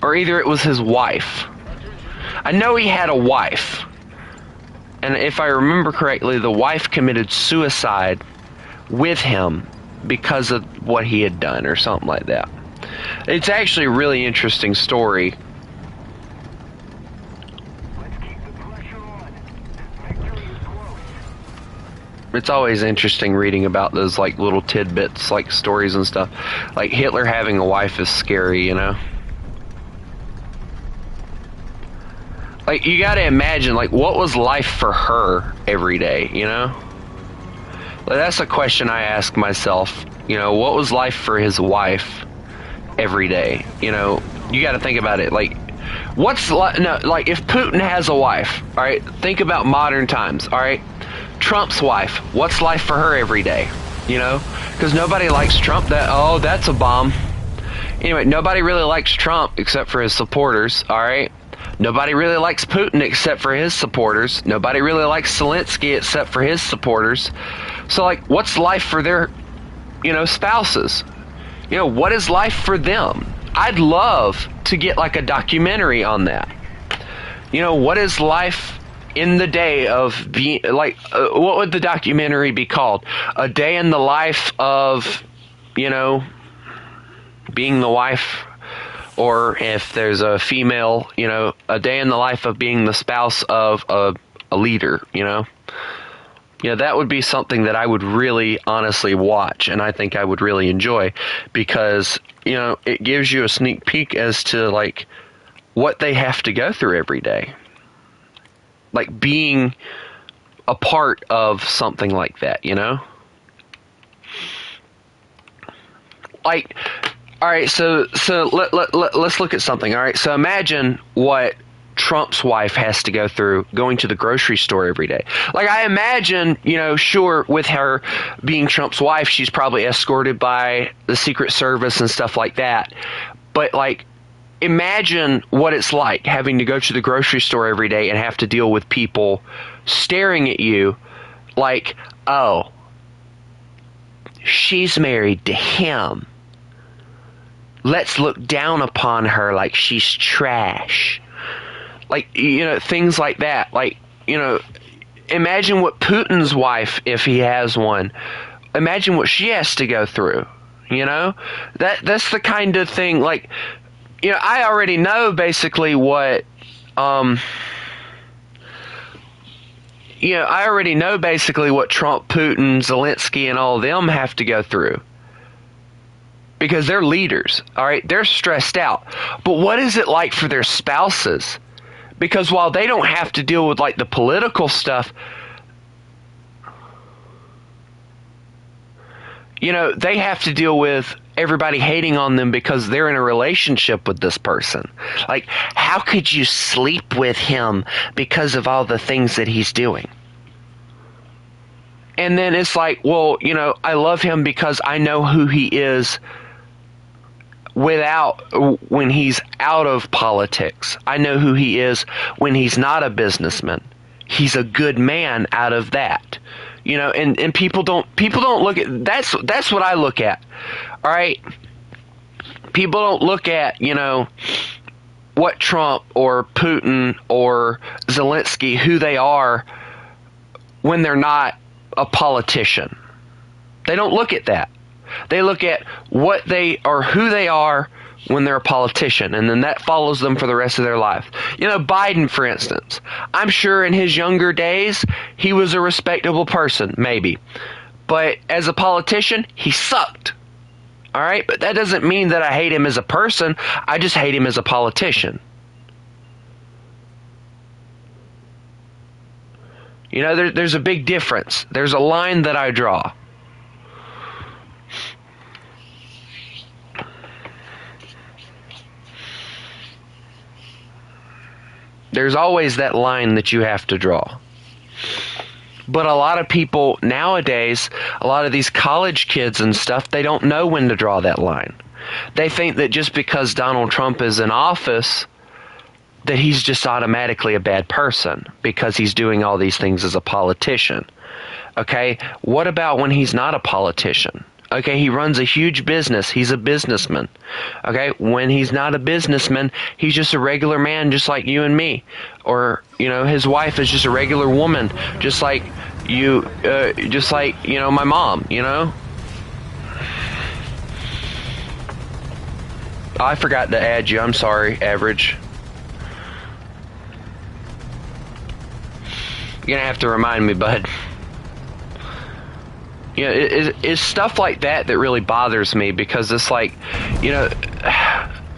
Or either it was his wife. I know he had a wife. And if I remember correctly, the wife committed suicide with him because of what he had done or something like that. It's actually a really interesting story. It's always interesting reading about those, like, little tidbits, like stories and stuff. Like, Hitler having a wife is scary, you know? Like, you gotta imagine, like, what was life for her every day, you know? Like, that's a question I ask myself. You know, what was life for his wife every day? You know, you gotta think about it. Like, like, if Putin has a wife, alright? Think about modern times, alright? Trump's wife, what's life for her every day? You know? Because nobody likes Trump. That's a bomb. Anyway, nobody really likes Trump except for his supporters, alright? Nobody really likes Putin except for his supporters. Nobody really likes Zelensky except for his supporters. So, like, what's life for their, you know, spouses? You know, what is life for them? I'd love to get, like, a documentary on that. You know, what is life in the day of being, like, what would the documentary be called? A day in the life of, you know, being the wife. Or if there's a female, you know, a day in the life of being the spouse of a leader, you know. You know, that would be something that I would really honestly watch, and I think I would really enjoy, because, you know, it gives you a sneak peek as to, like, what they have to go through every day. Like, being a part of something like that, you know? Like, all right, so let's look at something. All right, so imagine what Trump's wife has to go through going to the grocery store every day. Like, I imagine, you know, sure, with her being Trump's wife, she's probably escorted by the Secret Service and stuff like that. But, like, imagine what it's like having to go to the grocery store every day and have to deal with people staring at you like, oh, she's married to him. Let's look down upon her like she's trash. Like, things like that. Like, imagine what Putin's wife, if he has one, imagine what she has to go through. That's the kind of thing, like, I already know basically what, Trump, Putin, Zelensky, and all of them have to go through. Because they're leaders, all right? They're stressed out. But what is it like for their spouses? Because while they don't have to deal with, like, the political stuff, they have to deal with everybody hating on them because they're in a relationship with this person. Like, how could you sleep with him because of all the things that he's doing? And then it's like, well, I love him because I know who he is when he's out of politics. I know who he is when he's not a businessman. He's a good man out of that. And people don't look at that's what I look at. All right? People don't look at, what Trump or Putin or Zelensky, who they are when they're not a politician. They don't look at that. They look at what they or who they are when they're a politician, and then that follows them for the rest of their life. Biden, for instance, I'm sure in his younger days, he was a respectable person, maybe. But as a politician, he sucked. All right? But that doesn't mean that I hate him as a person. I just hate him as a politician. There's a big difference. There's a line that I draw. There's always that line that you have to draw. But a lot of people nowadays, a lot of these college kids and stuff, they don't know when to draw that line. They think that just because Donald Trump is in office, that he's just automatically a bad person because he's doing all these things as a politician. Okay? What about when he's not a politician? Okay, he runs a huge business. He's a businessman. Okay, when he's not a businessman, he's just a regular man just like you and me. Or, his wife is just a regular woman just like you, my mom, I forgot to add you. I'm sorry, Average. You're going to have to remind me, bud. It's stuff like that that really bothers me because it's like,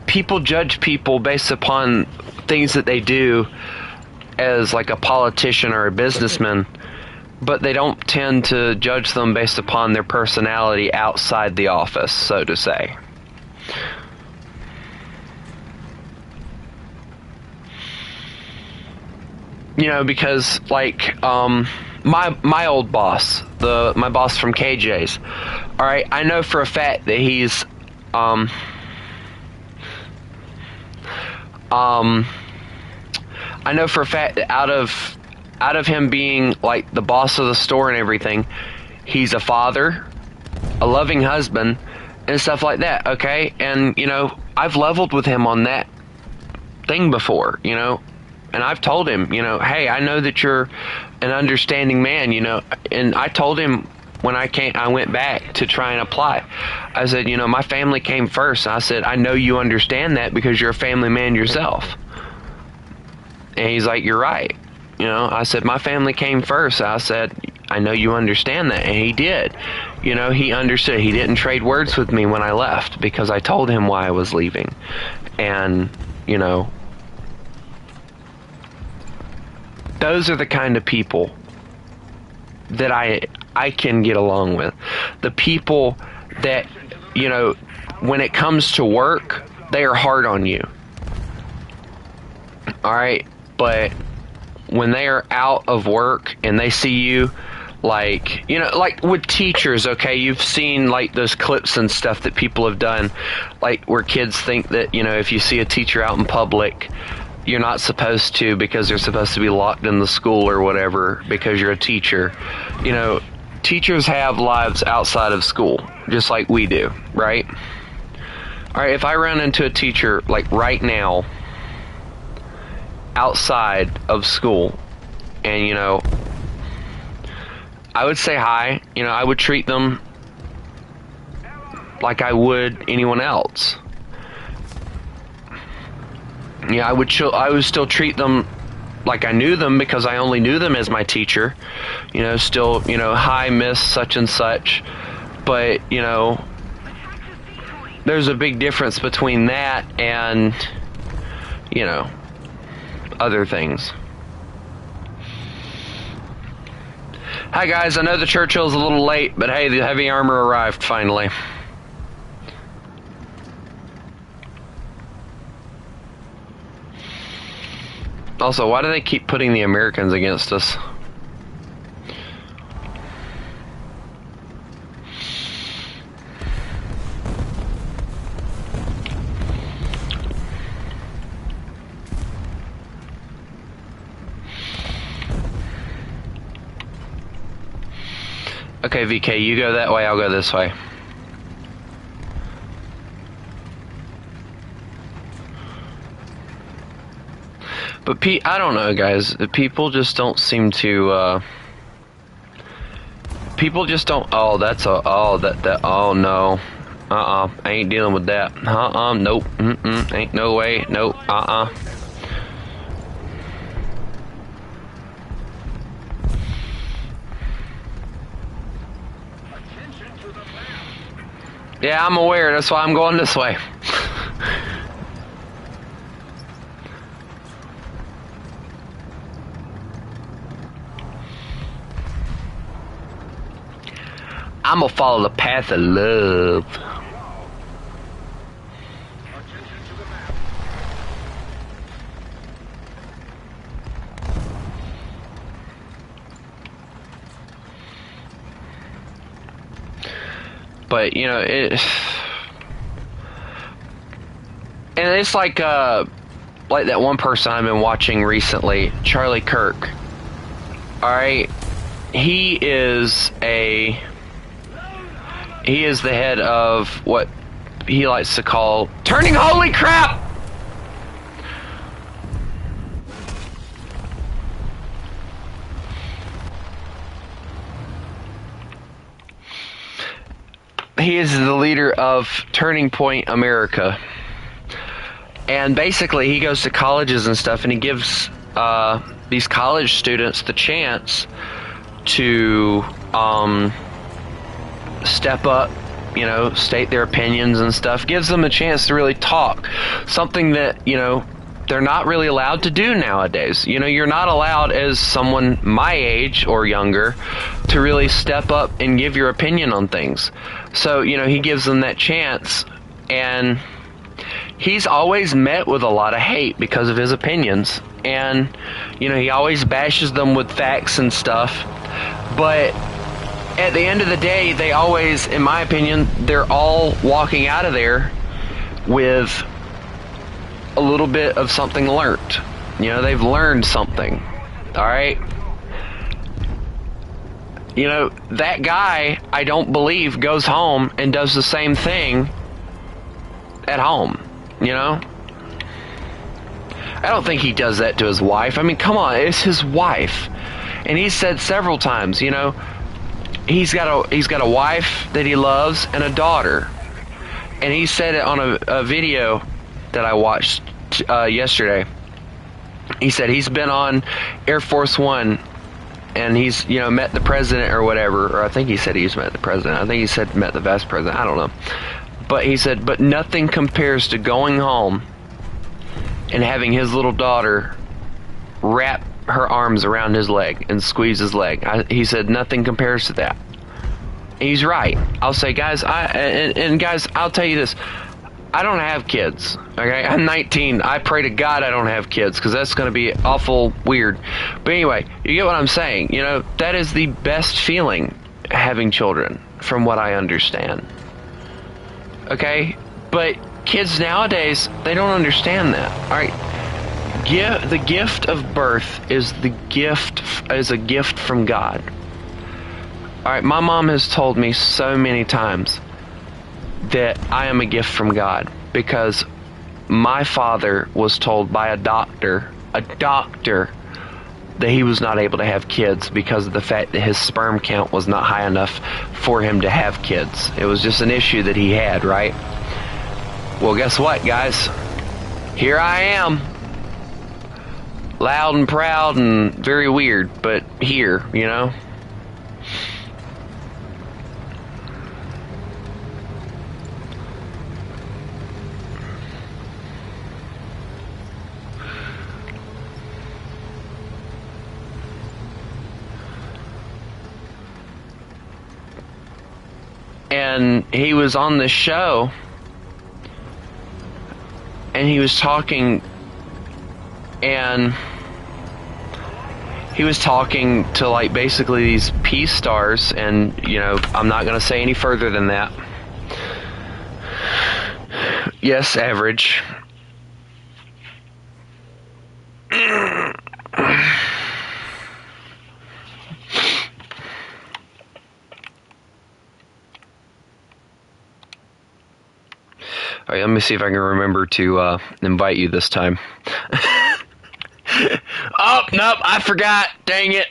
people judge people based upon things that they do as like a politician or a businessman, but they don't tend to judge them based upon their personality outside the office, so to say. Because like, my old boss, my boss from KJ's, all right, I know for a fact that he's I know for a fact that out of him being like the boss of the store and everything, he's a father, a loving husband, and stuff like that. Okay, and I've leveled with him on that thing before, and I've told him, hey, I know that you're an understanding man, and I told him when I went back to try and apply, I said, my family came first. I said, I know you understand that because you're a family man yourself. And he's like, you're right. I said, my family came first. I said, I know you understand that. And he did. He understood. He didn't trade words with me when I left because I told him why I was leaving. And, those are the kind of people that I can get along with. The people that, when it comes to work, they are hard on you. All right? But when they are out of work and they see you Like, you know, like with teachers, okay, you've seen like those clips and stuff that people have done, like where kids think that, you know, if you see a teacher out in public, you're not supposed to because they're supposed to be locked in the school or whatever because you're a teacher. You know, teachers have lives outside of school, just like we do, right? All right, if I run into a teacher like right now outside of school and, you know, I would say hi. You know, I would treat them like I would anyone else. Yeah, I would still treat them like I knew them because I only knew them as my teacher. You know, still, you know, hi, miss such and such. But, you know, there's a big difference between that and, you know, other things. Hi guys, I know the Churchill's a little late, but hey, the heavy armor arrived finally. Also, why do they keep putting the Americans against us? Okay, VK, you go that way, I'll go this way. But I don't know, guys. People just don't seem to, people just don't, oh, that's a, oh, that, oh, no. I ain't dealing with that. Nope, ain't no way, nope, Yeah, I'm aware, that's why I'm going this way. I'm gonna follow the path of love. But, you know, and it's like that one person I've been watching recently, Charlie Kirk. Alright, he is the head of what he likes to call turning holy crap! He is the leader of Turning Point America. And basically he goes to colleges and stuff and he gives these college students the chance to step up, you know, state their opinions and stuff. Gives them a chance to really talk. Something that, you know, they're not really allowed to do nowadays. You know, you're not allowed as someone my age or younger to really step up and give your opinion on things. So, you know, he gives them that chance, and he's always met with a lot of hate because of his opinions. And, you know, he always bashes them with facts and stuff. But at the end of the day, they always, in my opinion, they're all walking out of there with a little bit of something learned. You know, they've learned something. Alright? You know, that guy, I don't believe, goes home and does the same thing at home. You know? I don't think he does that to his wife. I mean, come on, it's his wife. And he's said several times, you know, he's got a wife that he loves and a daughter. And he said it on a video that I watched yesterday. He said he's been on Air Force One and he's, you know, met the president or whatever, or I think he said he's met the president. I think he said met the vice president. I don't know. But he said, but nothing compares to going home and having his little daughter wrap her arms around his leg and squeeze his leg. He said nothing compares to that. And he's right. I'll say, guys, guys, I'll tell you this. I don't have kids. Okay, I'm 19. I pray to God I don't have kids because that's going to be awful weird. But anyway, you get what I'm saying. You know, that is the best feeling, having children, from what I understand. Okay, but kids nowadays, they don't understand that. All right, the gift of birth is a gift from God. All right, my mom has told me so many times that I am a gift from God because my father was told by a doctor, that he was not able to have kids because of the fact that his sperm count was not high enough for him to have kids. It was just an issue that he had, right? Well, guess what, guys? Here I am. Loud and proud and very weird, but here, you know? And he was on the show, and he was talking, and he was talking to, like, basically these peace stars, and, you know, I'm not going to say any further than that. Yes, average. All right, let me see if I can remember to invite you this time. Oh, nope, I forgot. Dang it.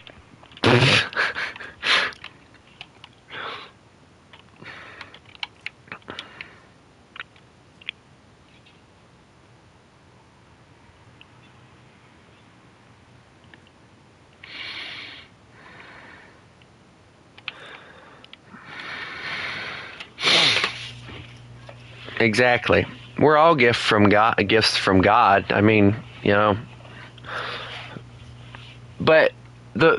Exactly. We're all gifts from God. I mean, you know. But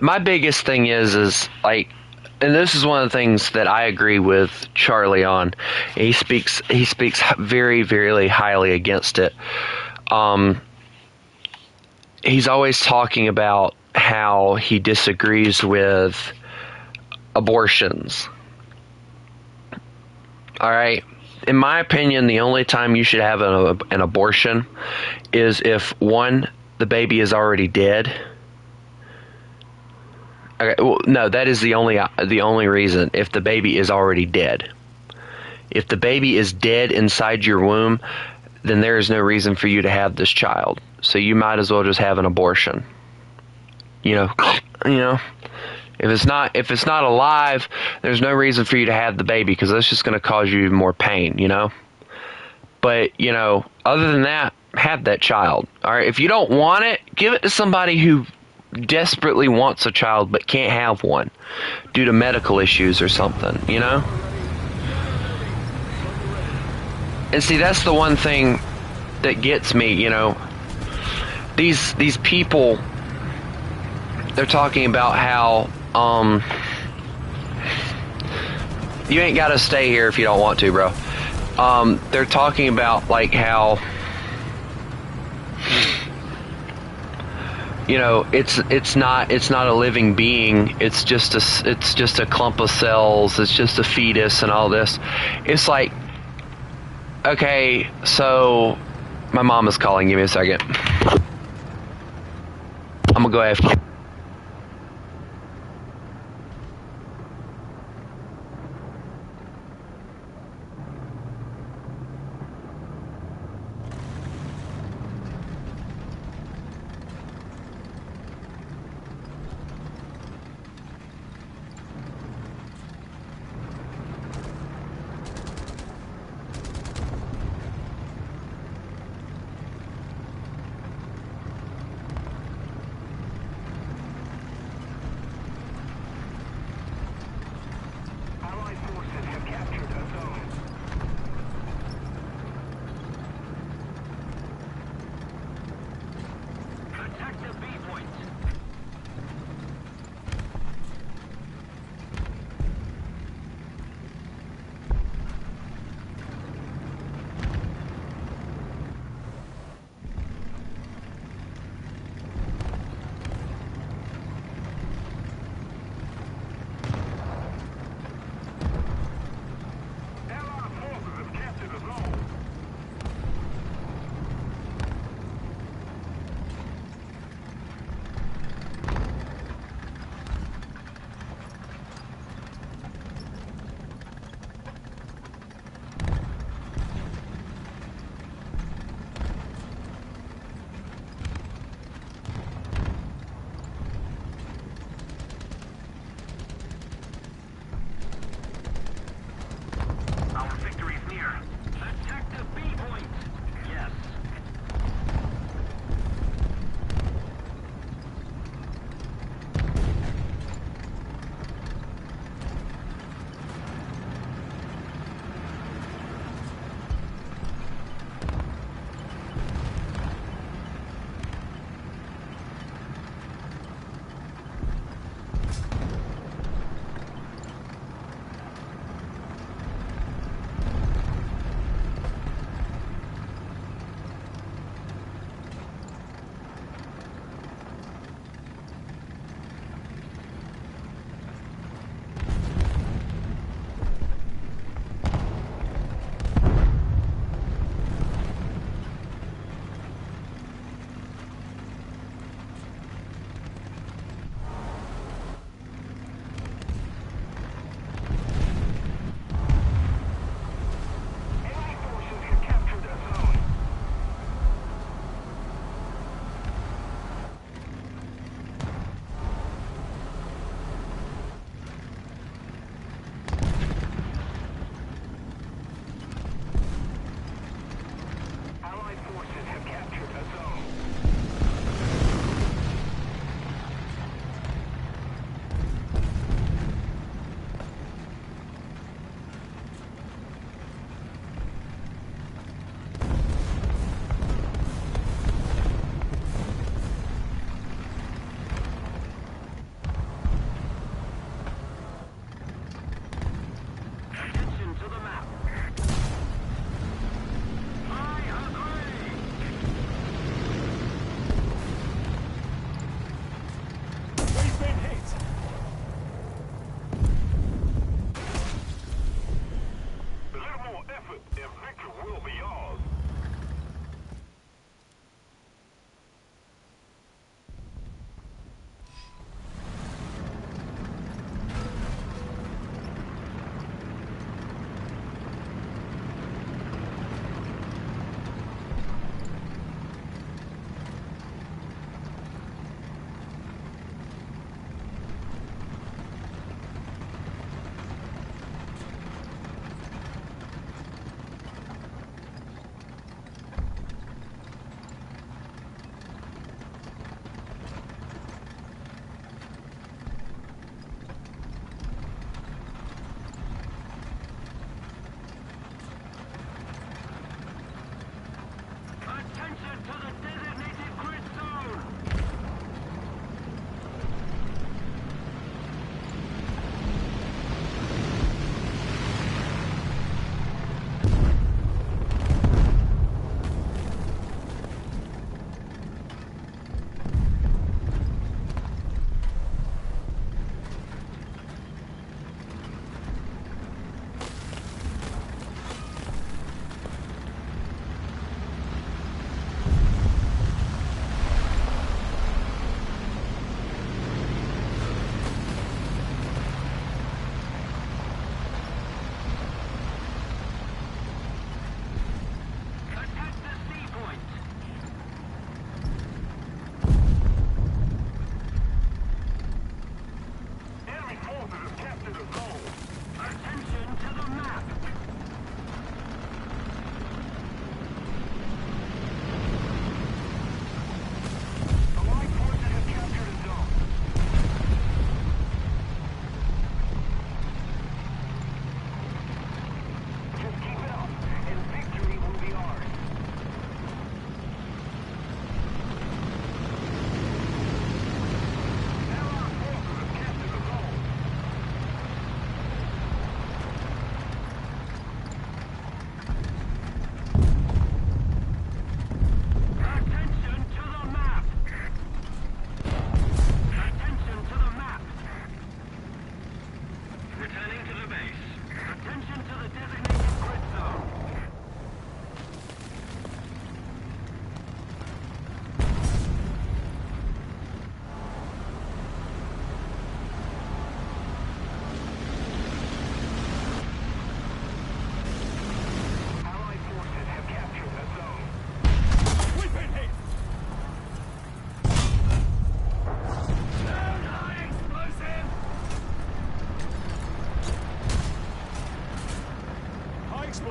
my biggest thing is like, and this is one of the things that I agree with Charlie on. He speaks very, very highly against it. He's always talking about how he disagrees with abortions. All right. In my opinion, the only time you should have an abortion is if, one, the baby is already dead. Okay, well, no, that is the only reason. If the baby is already dead, if the baby is dead inside your womb, then there is no reason for you to have this child. So you might as well just have an abortion. You know. If it's not alive, there's no reason for you to have the baby because that's just going to cause you more pain, you know? But, you know, other than that, have that child. All right, if you don't want it, give it to somebody who desperately wants a child but can't have one due to medical issues or something, you know? And see, that's the one thing that gets me, you know. These people, they're talking about how you ain't got to stay here if you don't want to, bro. They're talking about like how, you know, it's not a living being. It's just a clump of cells. It's just a fetus and all this. It's like, okay, so my mom is calling. Give me a second. I'm gonna go after.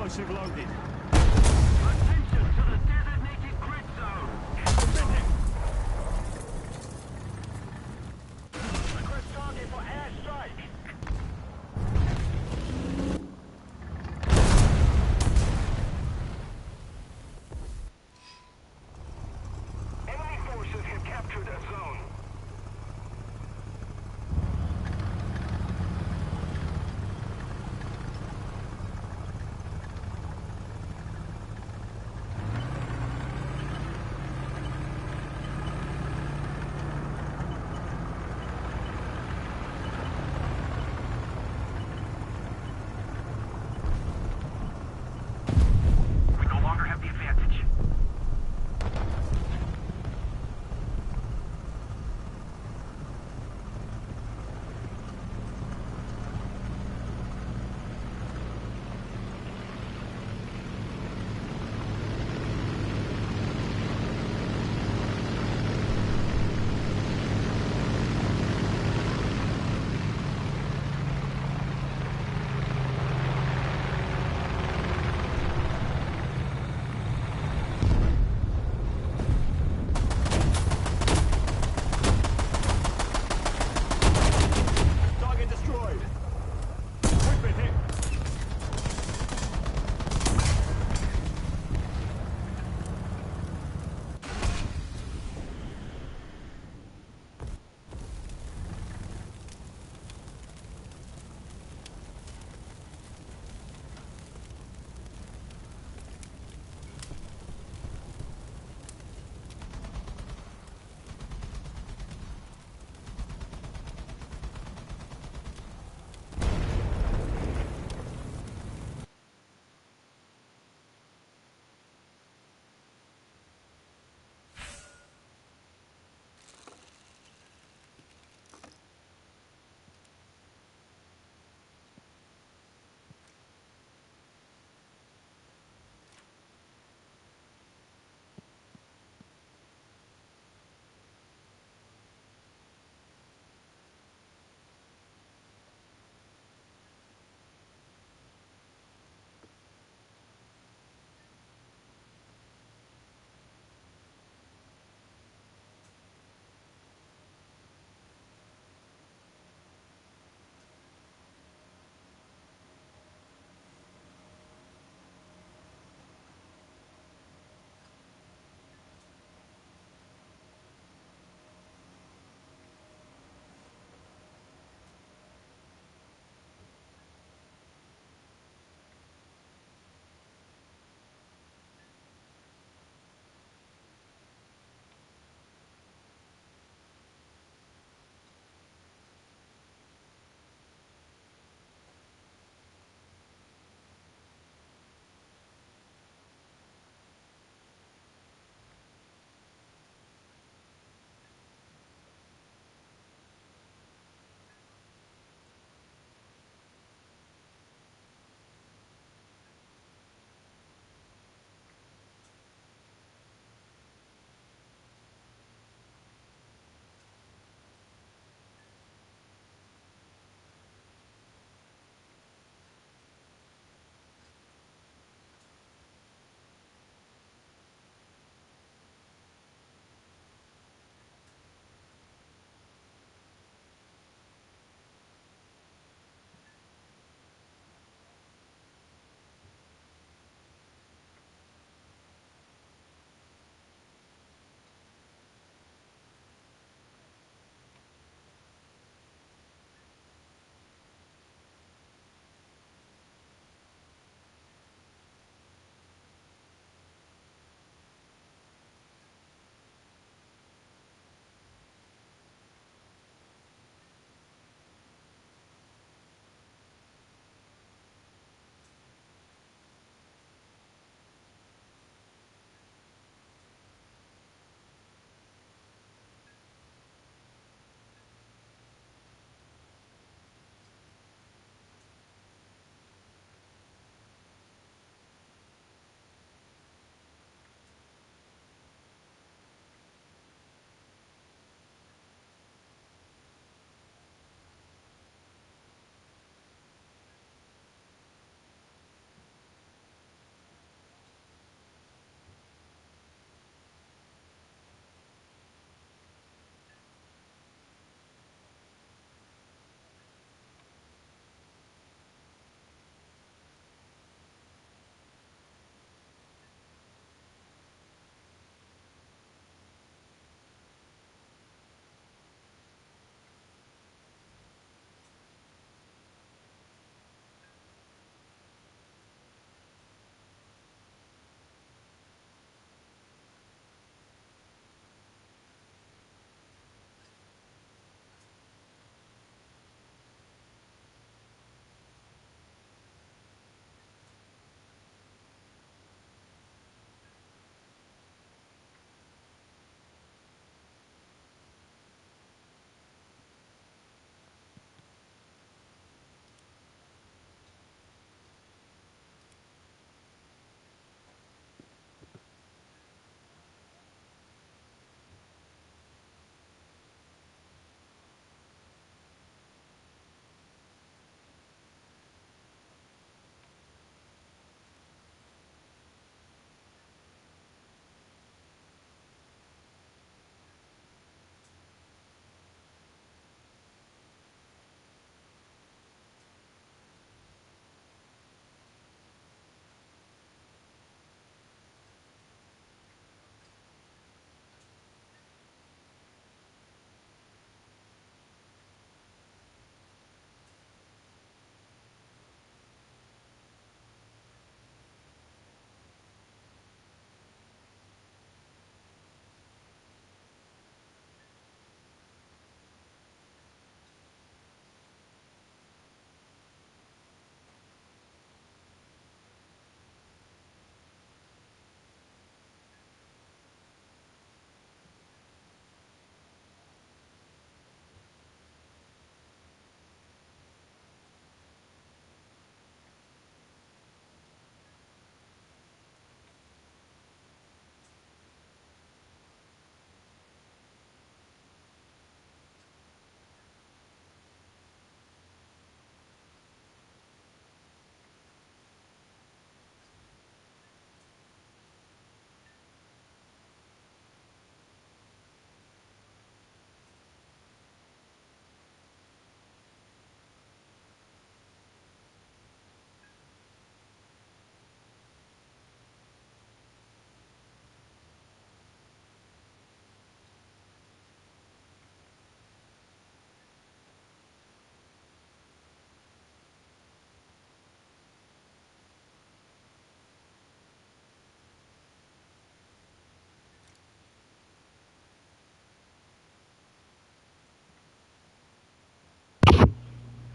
Explosive loaded. Attention to the designated grid zone. Request target for airstrike. Enemy forces have captured a zone.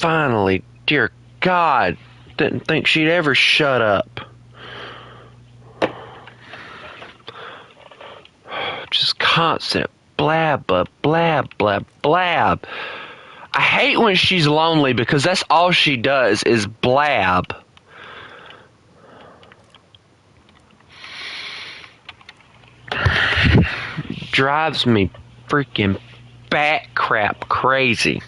finally, dear God, didn't think she'd ever shut up. Just constant blab, blab, blab, blab, blab. I hate when she's lonely because that's all she does is blab. Drives me freaking bat crap crazy.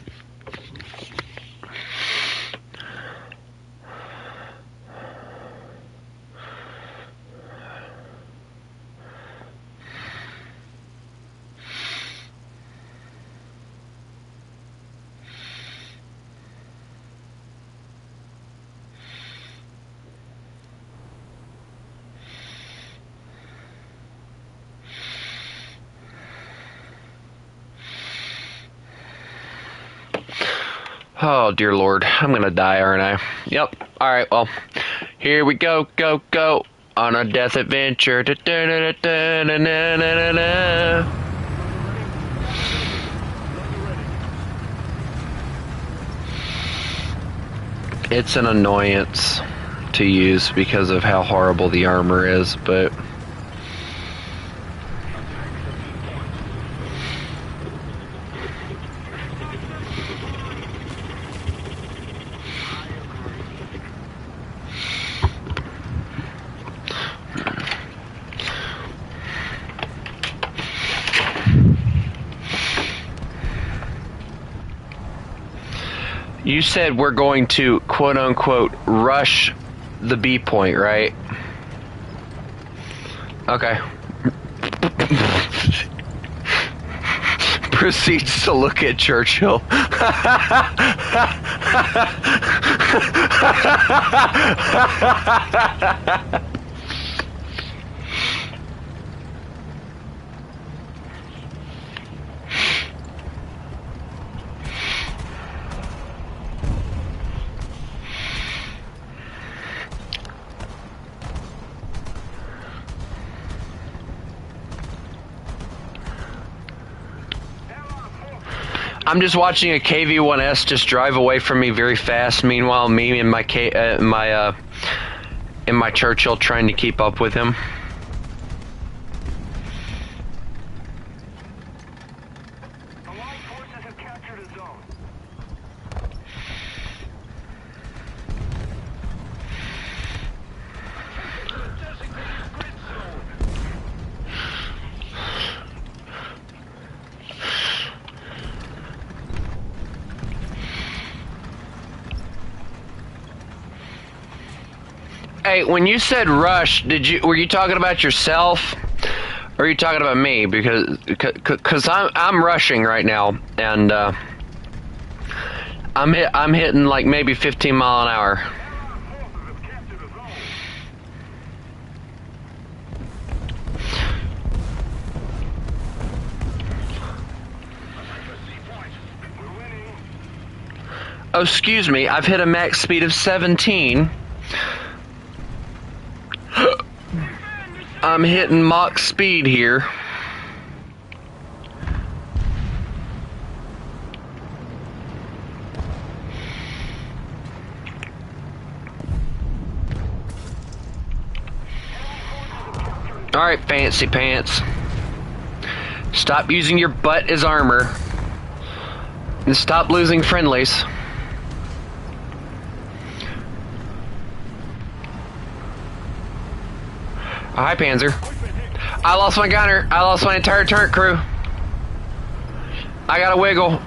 Oh, dear Lord. I'm gonna die, aren't I? Yep. Alright, well, here we go, go, go. On a death adventure. It's an annoyance to use because of how horrible the armor is, but... You said we're going to, quote-unquote, rush the B point, right? Okay. Proceeds to look at Churchill. I'm just watching a KV-1S just drive away from me very fast. Meanwhile, me and my Churchill trying to keep up with him. Allied forces have captured a zone. Hey, when you said rush, were you talking about yourself, or are you talking about me? Because I'm rushing right now, and I'm hitting like maybe 15 mile an hour. Oh, excuse me, I've hit a max speed of 17. I'm hitting Mach speed here. Alright, fancy pants. Stop using your butt as armor. And stop losing friendlies. Hi, Panzer. I lost my gunner. I lost my entire turret crew. I gotta wiggle.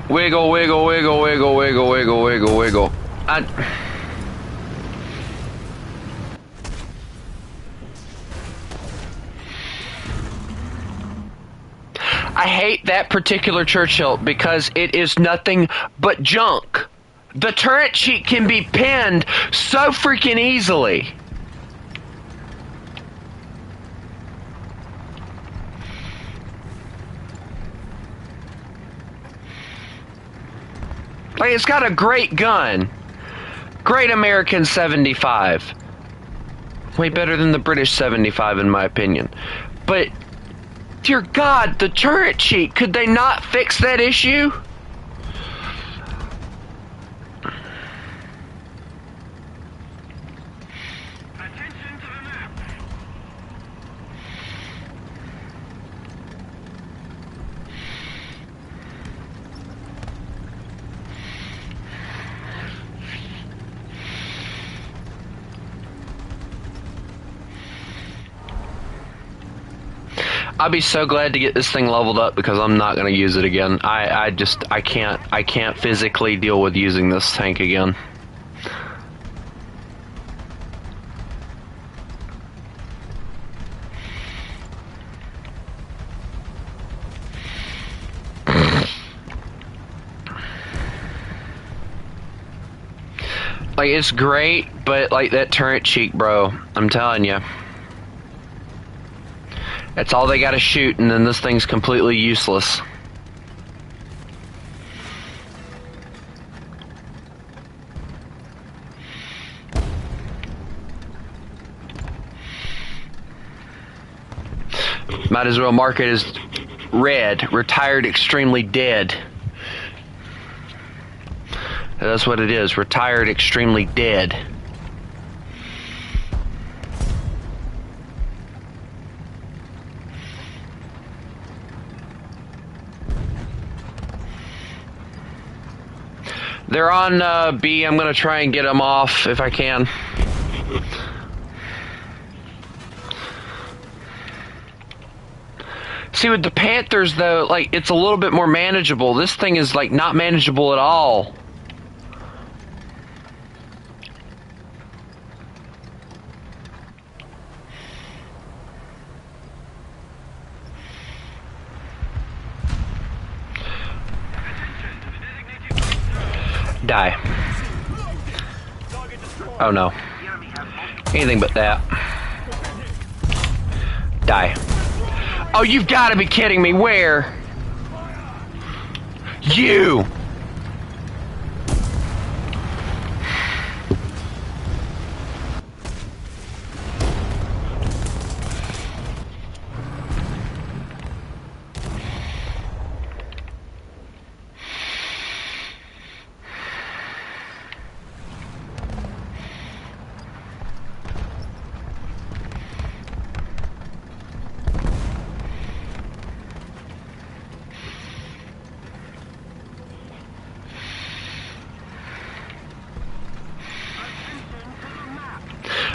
Wiggle, wiggle, wiggle, wiggle, wiggle, wiggle, wiggle, wiggle. I hate that particular Churchill because it is nothing but junk. The turret cheek can be pinned so freaking easily. Like, it's got a great gun. Great American 75. Way better than the British 75 in my opinion. But, dear God, the turret cheek, could they not fix that issue? I'll be so glad to get this thing leveled up because I'm not going to use it again. I can't physically deal with using this tank again. Like, it's great, but like that turret cheek, bro, I'm telling you. That's all they gotta shoot, and then this thing's completely useless. Might as well mark it as red, retired extremely dead. That's what it is, retired extremely dead. They're on B. I'm going to try and get them off if I can. See, with the Panthers, though, like, it's a little bit more manageable. This thing is, like, not manageable at all. Die. Oh no. Anything but that. Die. Oh, you've got to be kidding me. Where? You!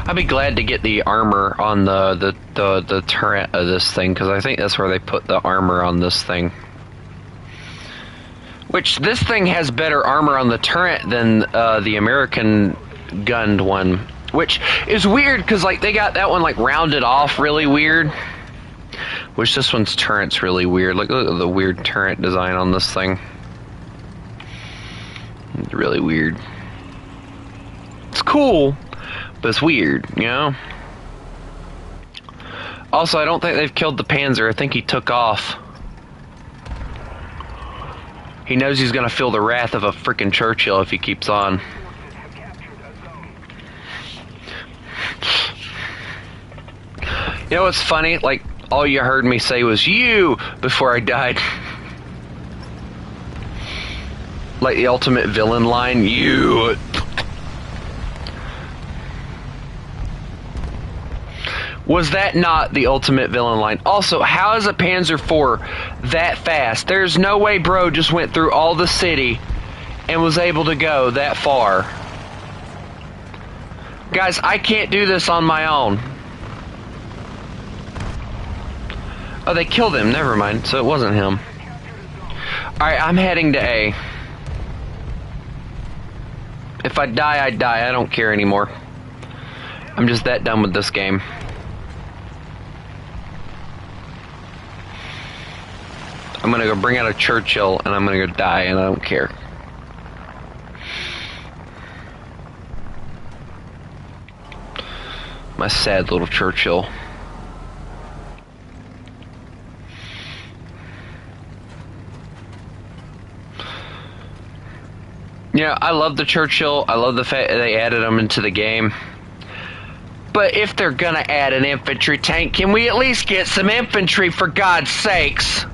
I'd be glad to get the armor on the turret of this thing, because I think that's where they put the armor on this thing. Which, this thing has better armor on the turret than the American gunned one. Which is weird, because like, they got that one like rounded off really weird. Which this one's turret's really weird. Look at the weird turret design on this thing. It's really weird. It's cool. But it's weird, you know? Also, I don't think they've killed the Panzer. I think he took off. He knows he's gonna feel the wrath of a frickin' Churchill if he keeps on. You know what's funny? Like, all you heard me say was you before I died. Like the ultimate villain line, you. Was that not the ultimate villain line? Also, how is a Panzer IV that fast? There's no way bro just went through all the city and was able to go that far. Guys, I can't do this on my own. Oh, they killed him. Never mind. So it wasn't him. Alright, I'm heading to A. If I die, I die. I don't care anymore. I'm just that done with this game. I'm gonna go bring out a Churchill and I'm gonna go die and I don't care. My sad little Churchill. Yeah, I love the Churchill. I love the fact that they added them into the game. But if they're gonna add an infantry tank, can we at least get some infantry for God's sakes?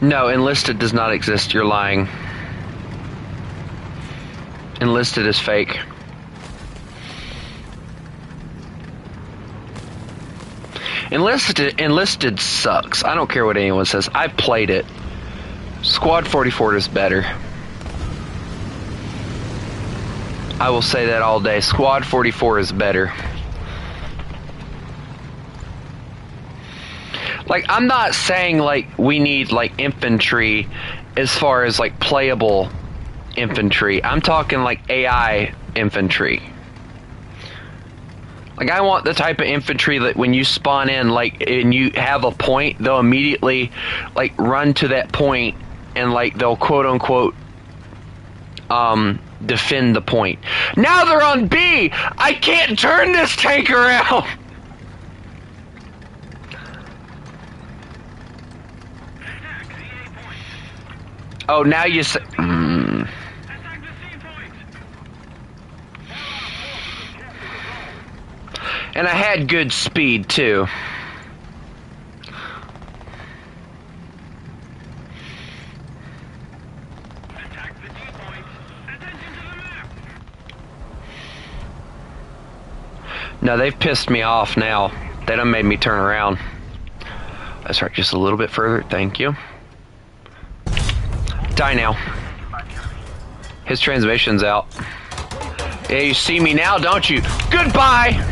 No, enlisted does not exist. You're lying. Enlisted is fake. Enlisted sucks. I don't care what anyone says. I played it. Squad 44 is better. I will say that all day. Squad 44 is better. Like, I'm not saying, like, we need, like, infantry as far as, like, playable infantry. I'm talking, like, AI infantry. Like, I want the type of infantry that when you spawn in, like, and you have a point, they'll immediately, like, run to that point and, like, they'll quote-unquote, defend the point. Now they're on B! I can't turn this tank around! Oh, now you say... And I had good speed, too. No, they've pissed me off now. They done made me turn around. That's right, just a little bit further. Thank you. Die now. His transmission's out. Yeah, you see me now, don't you? Goodbye!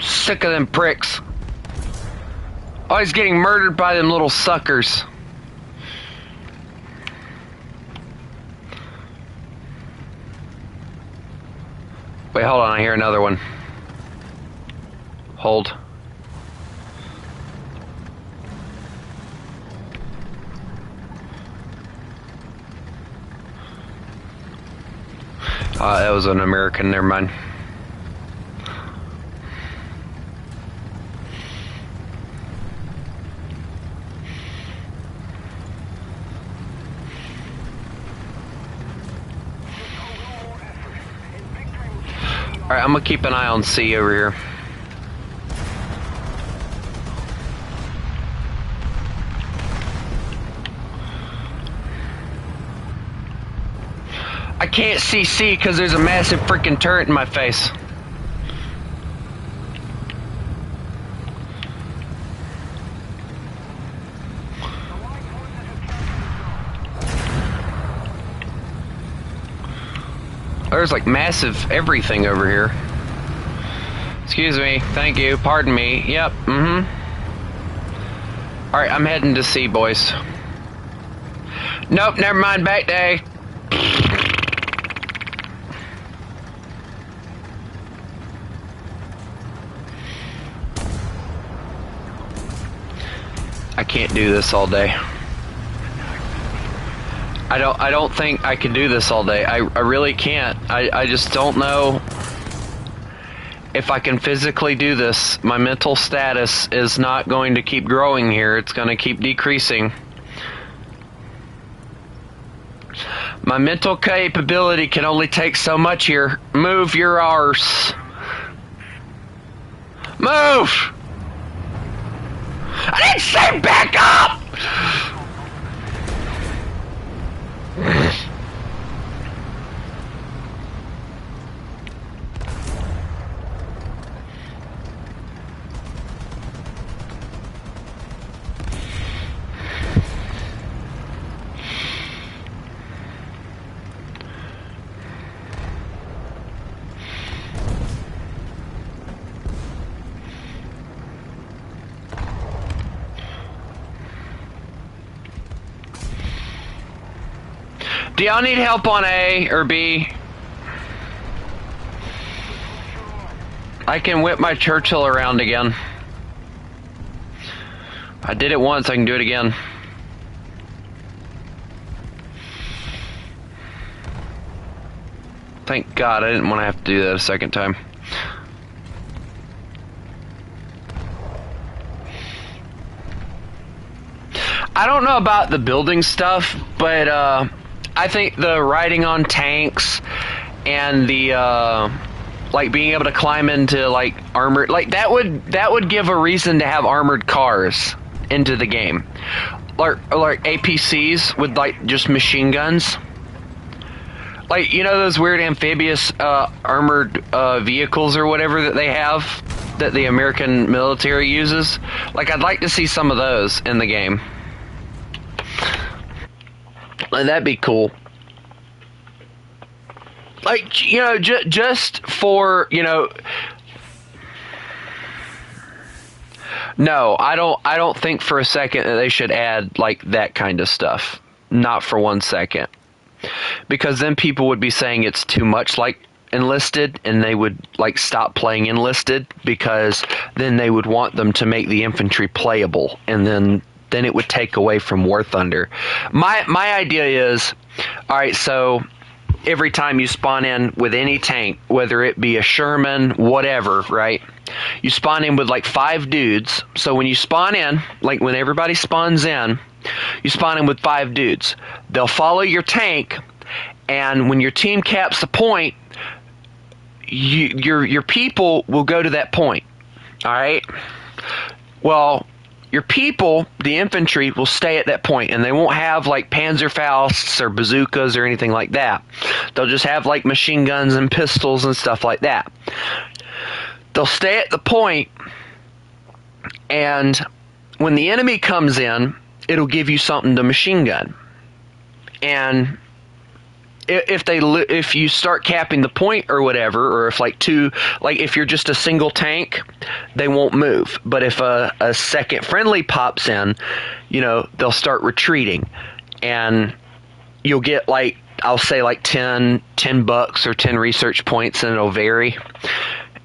Sick of them pricks. Always getting murdered by them little suckers. Wait, hold on, I hear another one. Hold. That was an American, never mind. Alright, I'm gonna keep an eye on C over here. I can't see C because there's a massive freaking turret in my face. There's like massive everything over here. Excuse me, thank you, pardon me. Yep, Alright, I'm heading to C, boys. Nope, never mind, back day. I can't do this all day. I don't think I can do this all day. I really can't. I just don't know if I can physically do this. My mental status is not going to keep growing here. It's going to keep decreasing. My mental capability can only take so much here. Move your arse. Move! I didn't say back up! Do y'all need help on A or B? I can whip my Churchill around again. I did it once, I can do it again. Thank God I didn't want to have to do that a second time. I don't know about the building stuff, but I think the riding on tanks and the like being able to climb into like armored, like that would give a reason to have armored cars into the game, like APCs with like just machine guns. Like, you know those weird amphibious armored vehicles or whatever that they have that the American military uses? Like, I'd like to see some of those in the game. Like, that'd be cool. Like, you know, just for, you know... No, I don't think for a second that they should add, like, that kind of stuff. Not for 1 second. Because then people would be saying it's too much like Enlisted, and they would, like, stop playing Enlisted, because then they would want them to make the infantry playable, and then it would take away from War Thunder. My idea is, alright, so... every time you spawn in with any tank, whether it be a Sherman, whatever, right? You spawn in with like 5 dudes. So when you spawn in, like when everybody spawns in, you spawn in with 5 dudes. They'll follow your tank, and when your team caps a point, your people will go to that point. All right? Well, your people, the infantry, will stay at that point, and they won't have like Panzerfausts or bazookas or anything like that. They'll just have like machine guns and pistols and stuff like that. They'll stay at the point, and when the enemy comes in, it'll give you something to machine gun. And if you start capping the point or whatever, or if if you're just a single tank, they won't move. But if a second friendly pops in, you know, they'll start retreating, and you'll get like, I'll say like $10 or 10 research points, and it'll vary.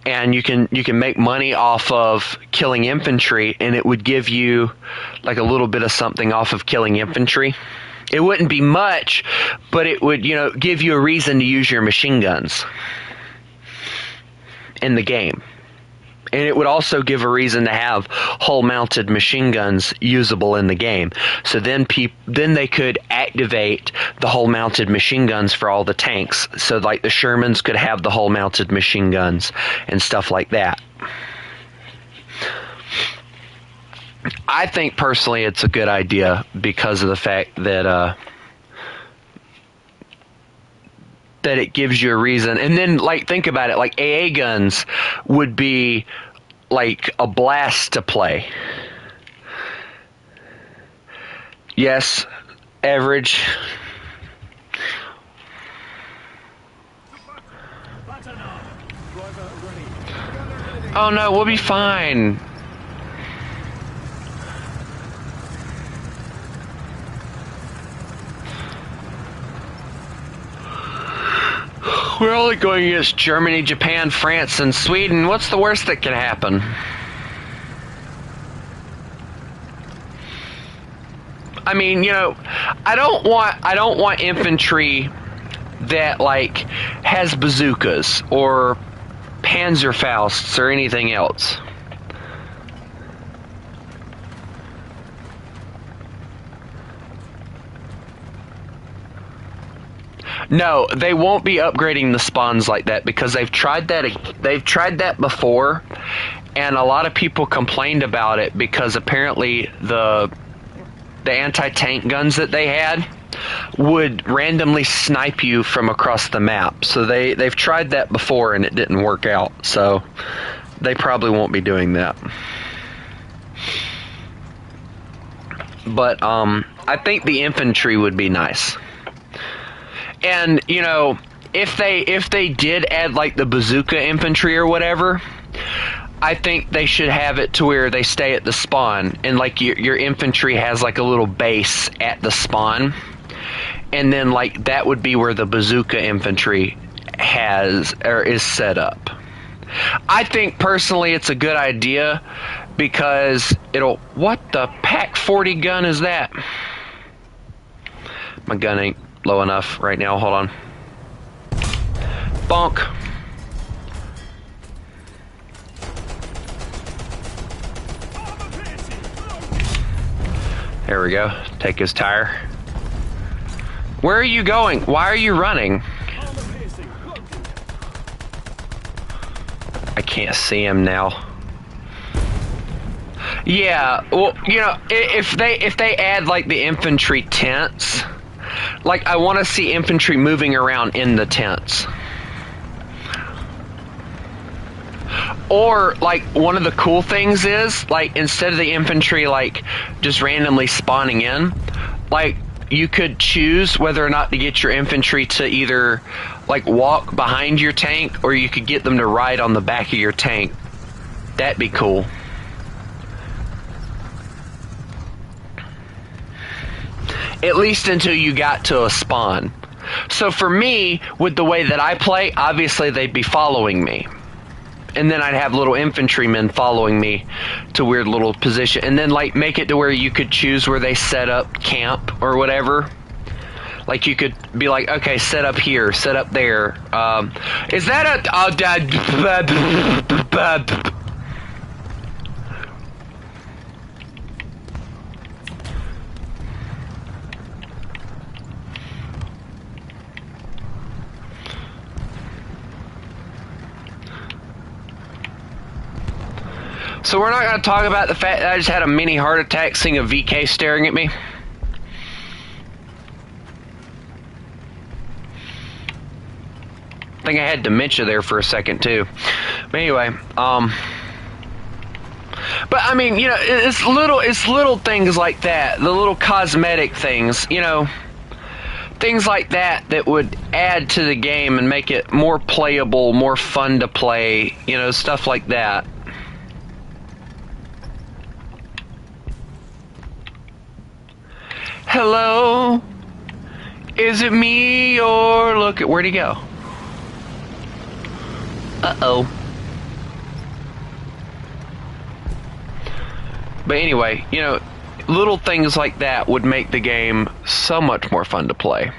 And you can make money off of killing infantry, and it would give you like a little bit of something off of killing infantry. It wouldn't be much, but it would, you know, give you a reason to use your machine guns in the game. And it would also give a reason to have hull-mounted machine guns usable in the game. So then they could activate the hull-mounted machine guns for all the tanks. So like the Shermans could have the hull-mounted machine guns and stuff like that. I think personally it's a good idea because of the fact that that it gives you a reason. And then, like, think about it, like AA guns would be like a blast to play. Yes, average. Oh no, we'll be fine. We're only going against Germany, Japan, France, and Sweden. What's the worst that can happen? I mean, you know, I don't want infantry that like has bazookas or Panzerfausts or anything else. No, they won't be upgrading the spawns like that because they've tried that before, and a lot of people complained about it because apparently the anti-tank guns that they had would randomly snipe you from across the map. So they've tried that before and it didn't work out. So they probably won't be doing that. But I think the infantry would be nice. And, you know, if they did add like the bazooka infantry or whatever, I think they should have it to where they stay at the spawn, and like your infantry has like a little base at the spawn, and then like that would be where the bazooka infantry has or is set up. I think personally it's a good idea because it'll... What the Pac 40 gun is that? My gun ain't low enough right now. Hold on. Bonk. There we go. Take his tire. Where are you going? Why are you running? I can't see him now. Yeah, well, you know, if they add like the infantry tents, Like, I want to see infantry moving around in the tents. Or, like, one of the cool things is, like, instead of the infantry, like, just randomly spawning in, like, you could choose whether or not to get your infantry to either, like, walk behind your tank, or you could get them to ride on the back of your tank. That'd be cool. At least until you got to a spawn. So for me, with the way that I play, obviously they'd be following me. And then I'd have little infantrymen following me to weird little position. And then, like, make it to where you could choose where they set up camp or whatever. Like, you could be like, okay, set up here, set up there. Is that a... So we're not going to talk about the fact that I just had a mini heart attack seeing a VK staring at me. I think I had dementia there for a second too. But anyway, but I mean, you know, it's little things like that, the little cosmetic things, you know, things like that that would add to the game and make it more playable, more fun to play, you know, stuff like that. Hello? Is it me or look at where'd he go? Uh-oh. But anyway, you know, little things like that would make the game so much more fun to play.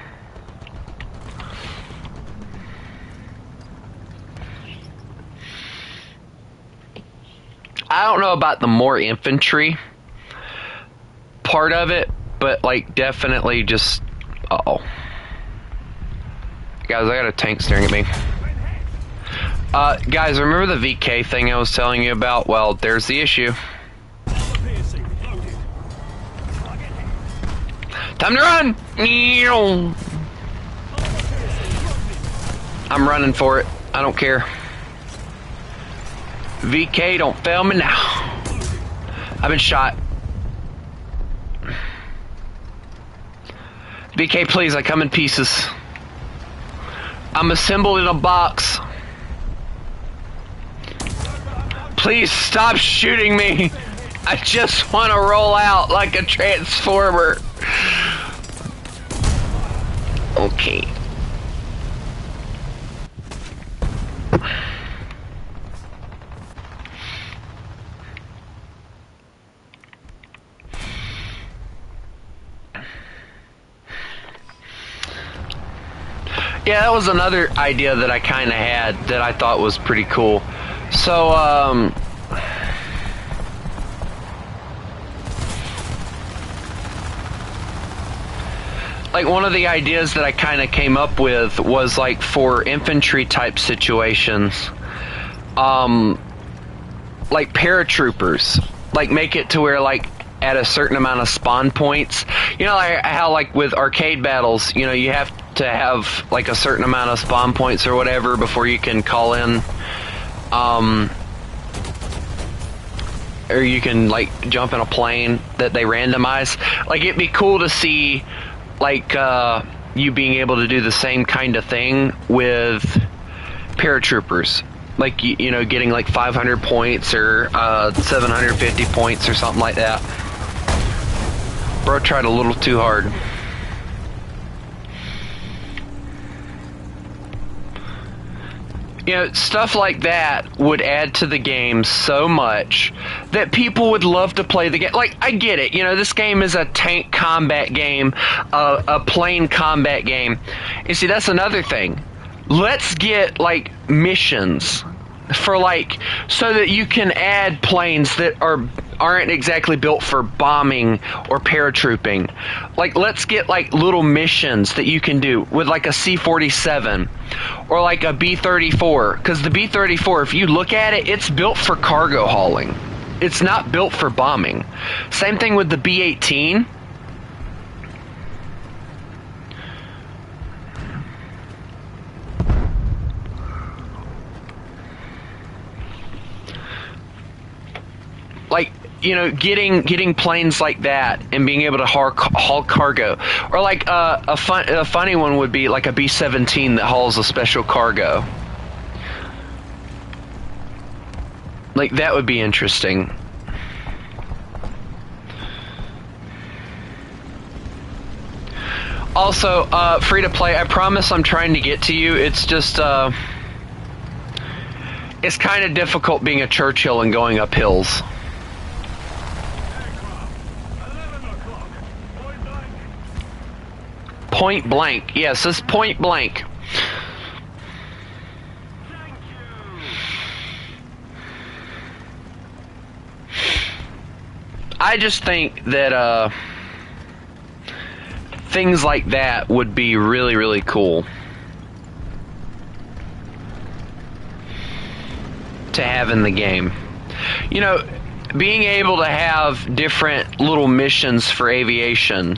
I don't know about the more infantry part of it, but, like, definitely just... Uh-oh. Guys, I got a tank staring at me. Guys, remember the VK thing I was telling you about? Well, there's the issue. Time to run! I'm running for it. I don't care. VK, don't fail me now. I've been shot. VK, please, I come in pieces. I'm assembled in a box. Please stop shooting me. I just want to roll out like a transformer. Okay. Yeah, that was another idea that I kind of had that I thought was pretty cool. So, like, one of the ideas that I kind of came up with was, like, for infantry type situations, like paratroopers, like, make it to where, like, at a certain amount of spawn points, you know, like how, like, with arcade battles, you know, you have to have, like, a certain amount of spawn points or whatever before you can call in, or you can, like, jump in a plane that they randomize. Like, it'd be cool to see, like, you being able to do the same kind of thing with paratroopers. Like, you know, getting, like, 500 points or 750 points or something like that. Bro tried a little too hard. You know, stuff like that would add to the game so much that people would love to play the game. Like, I get it. You know, this game is a tank combat game, a plane combat game. And see, that's another thing. Let's get, like, missions for, like, so that you can add planes that aren't exactly built for bombing or paratrooping. Like, let's get, like, little missions that you can do with, like, a C-47 or, like, a B-34. Because the B-34, if you look at it, it's built for cargo hauling. It's not built for bombing. Same thing with the B-18. getting planes like that and being able to haul cargo, or like a funny one would be like a B-17 that hauls a special cargo. Like that would be interesting. Also, free to play. I promise I'm trying to get to you. It's just it's kind of difficult being a Churchill and going up hills. Point blank. Yes, it's point blank. I just think that things like that would be really, really cool to have in the game. Being able to have different little missions for aviation.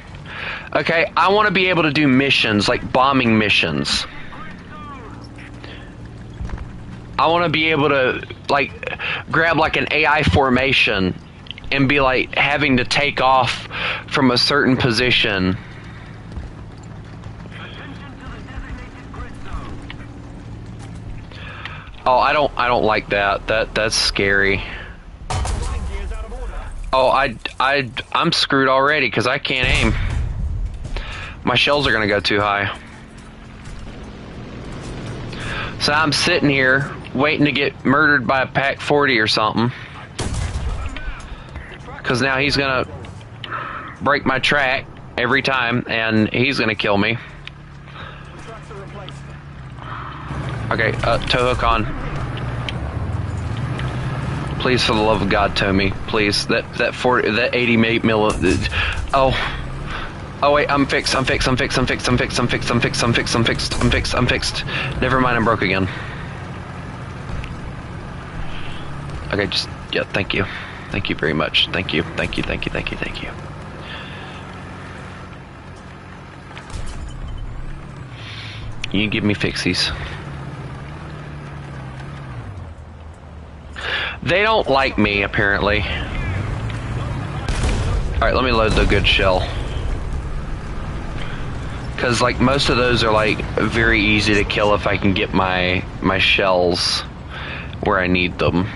Okay, I want to be able to do missions, like bombing missions. I want to be able to, like, grab, like, an AI formation and be, like, having to take off from a certain position. Oh, I don't like that. That's scary. Oh, I'm screwed already because I can't aim. My shells are gonna go too high. So I'm sitting here waiting to get murdered by a Pac 40 or something. Because now he's gonna break my track every time and he's gonna kill me. Okay, tow hook on. Please, for the love of God, tow me. Please, that 80 mil. Oh wait, I'm fixed. Never mind, I'm broke again. Okay, yeah, thank you. Thank you very much. Thank you. You give me fixies. They don't like me, apparently. Alright, let me load the good shell. Because, like, most of those are, like, very easy to kill if I can get my shells where I need them.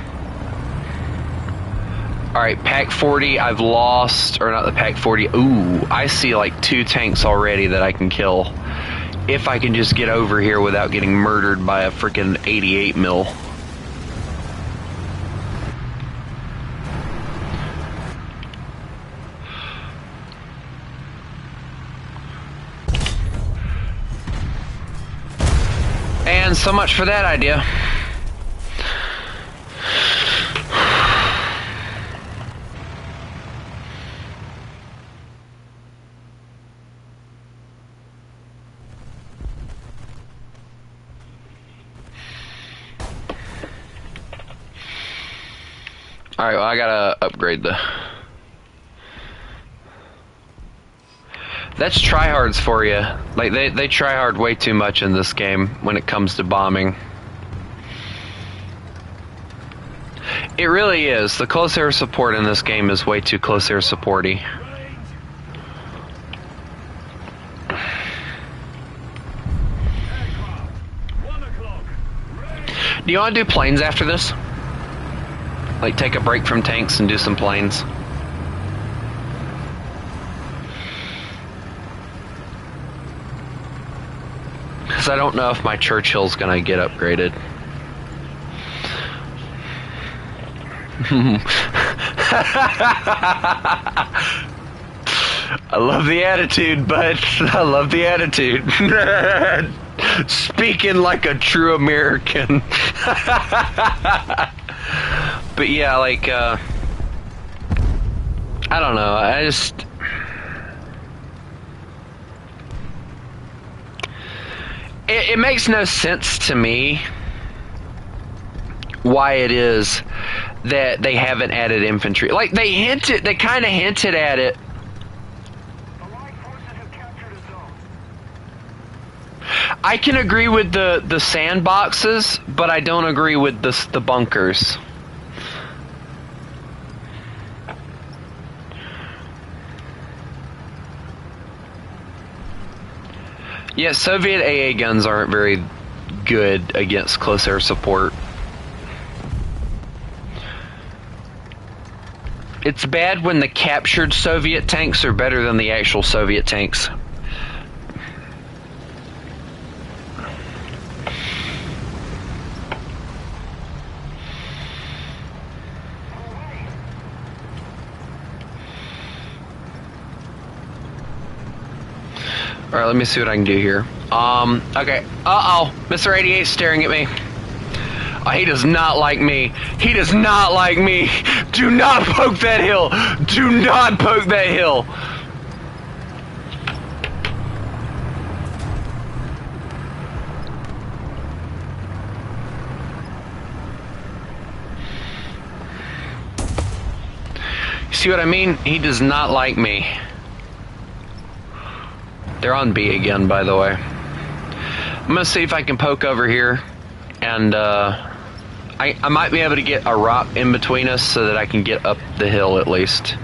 Alright, Pac 40, I've lost, or not the Pac 40. Ooh, I see, like, 2 tanks already that I can kill. If I can just get over here without getting murdered by a freaking 88 mil. And so much for that idea. Alright, well, I gotta upgrade the... That's tryhards for you. Like, they try hard way too much in this game when it comes to bombing. It really is. The close air support in this game is way too close air supporty. Do you want to do planes after this? Like, take a break from tanks and do some planes? Because I don't know if my Churchill's gonna get upgraded. I love the attitude, bud. I love the attitude. Speaking like a true American. But yeah, like, I don't know, I just... It makes no sense to me why it is that they haven't added infantry. Like, they kind of hinted at it. I can agree with the sandboxes, but I don't agree with the bunkers. Yeah, Soviet AA guns aren't very good against close air support. It's bad when the captured Soviet tanks are better than the actual Soviet tanks. Alright, let me see what I can do here. Okay. Uh-oh. Mr. 88's staring at me. Oh, he does not like me. He does not like me. Do not poke that hill. Do not poke that hill. You see what I mean? He does not like me. They're on B again, by the way. I'm gonna see if I can poke over here, and I might be able to get a rock in between us so that I can get up the hill at least.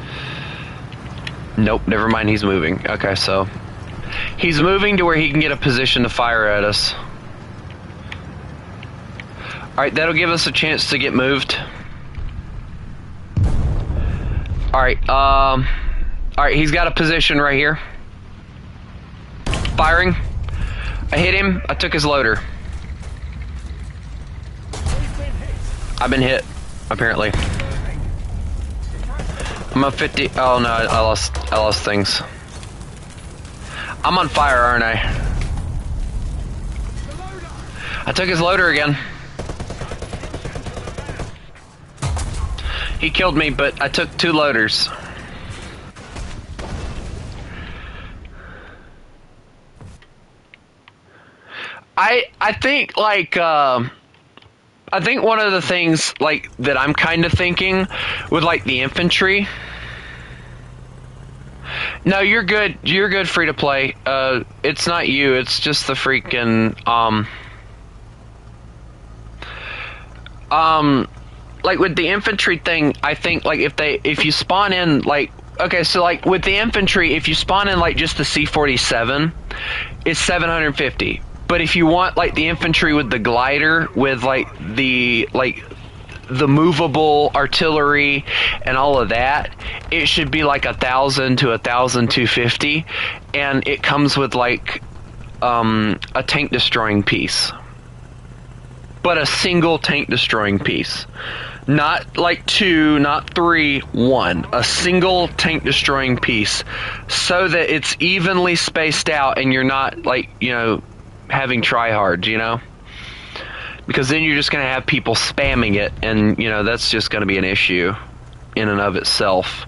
Nope, never mind, he's moving. Okay, so he's moving to where he can get a position to fire at us. Alright, that'll give us a chance to get moved. Alright, he's got a position right here. Firing. I hit him. I took his loader. I've been hit, apparently. I'm on 50. Oh no, I lost things. I'm on fire, aren't I? I took his loader again. He killed me, but I took 2 loaders. I think like I think one of the things like that I'm kind of thinking with like the infantry. No, you're good. You're good. Free to play. It's not you. It's just the freaking like with the infantry thing. I think like if you spawn in like. Okay, so like with the infantry, if you spawn in like just the C-47, it's 750. But if you want like the infantry with the glider, with like the movable artillery and all of that, it should be like 1,000 to 1,250, and it comes with like a tank destroying piece, but a single tank destroying piece. Not like 2, not 3, 1. A single tank destroying piece, so that it's evenly spaced out and you're not like, you know, having tryhards, you know? Because then you're just going to have people spamming it, and, you know, that's just going to be an issue in and of itself.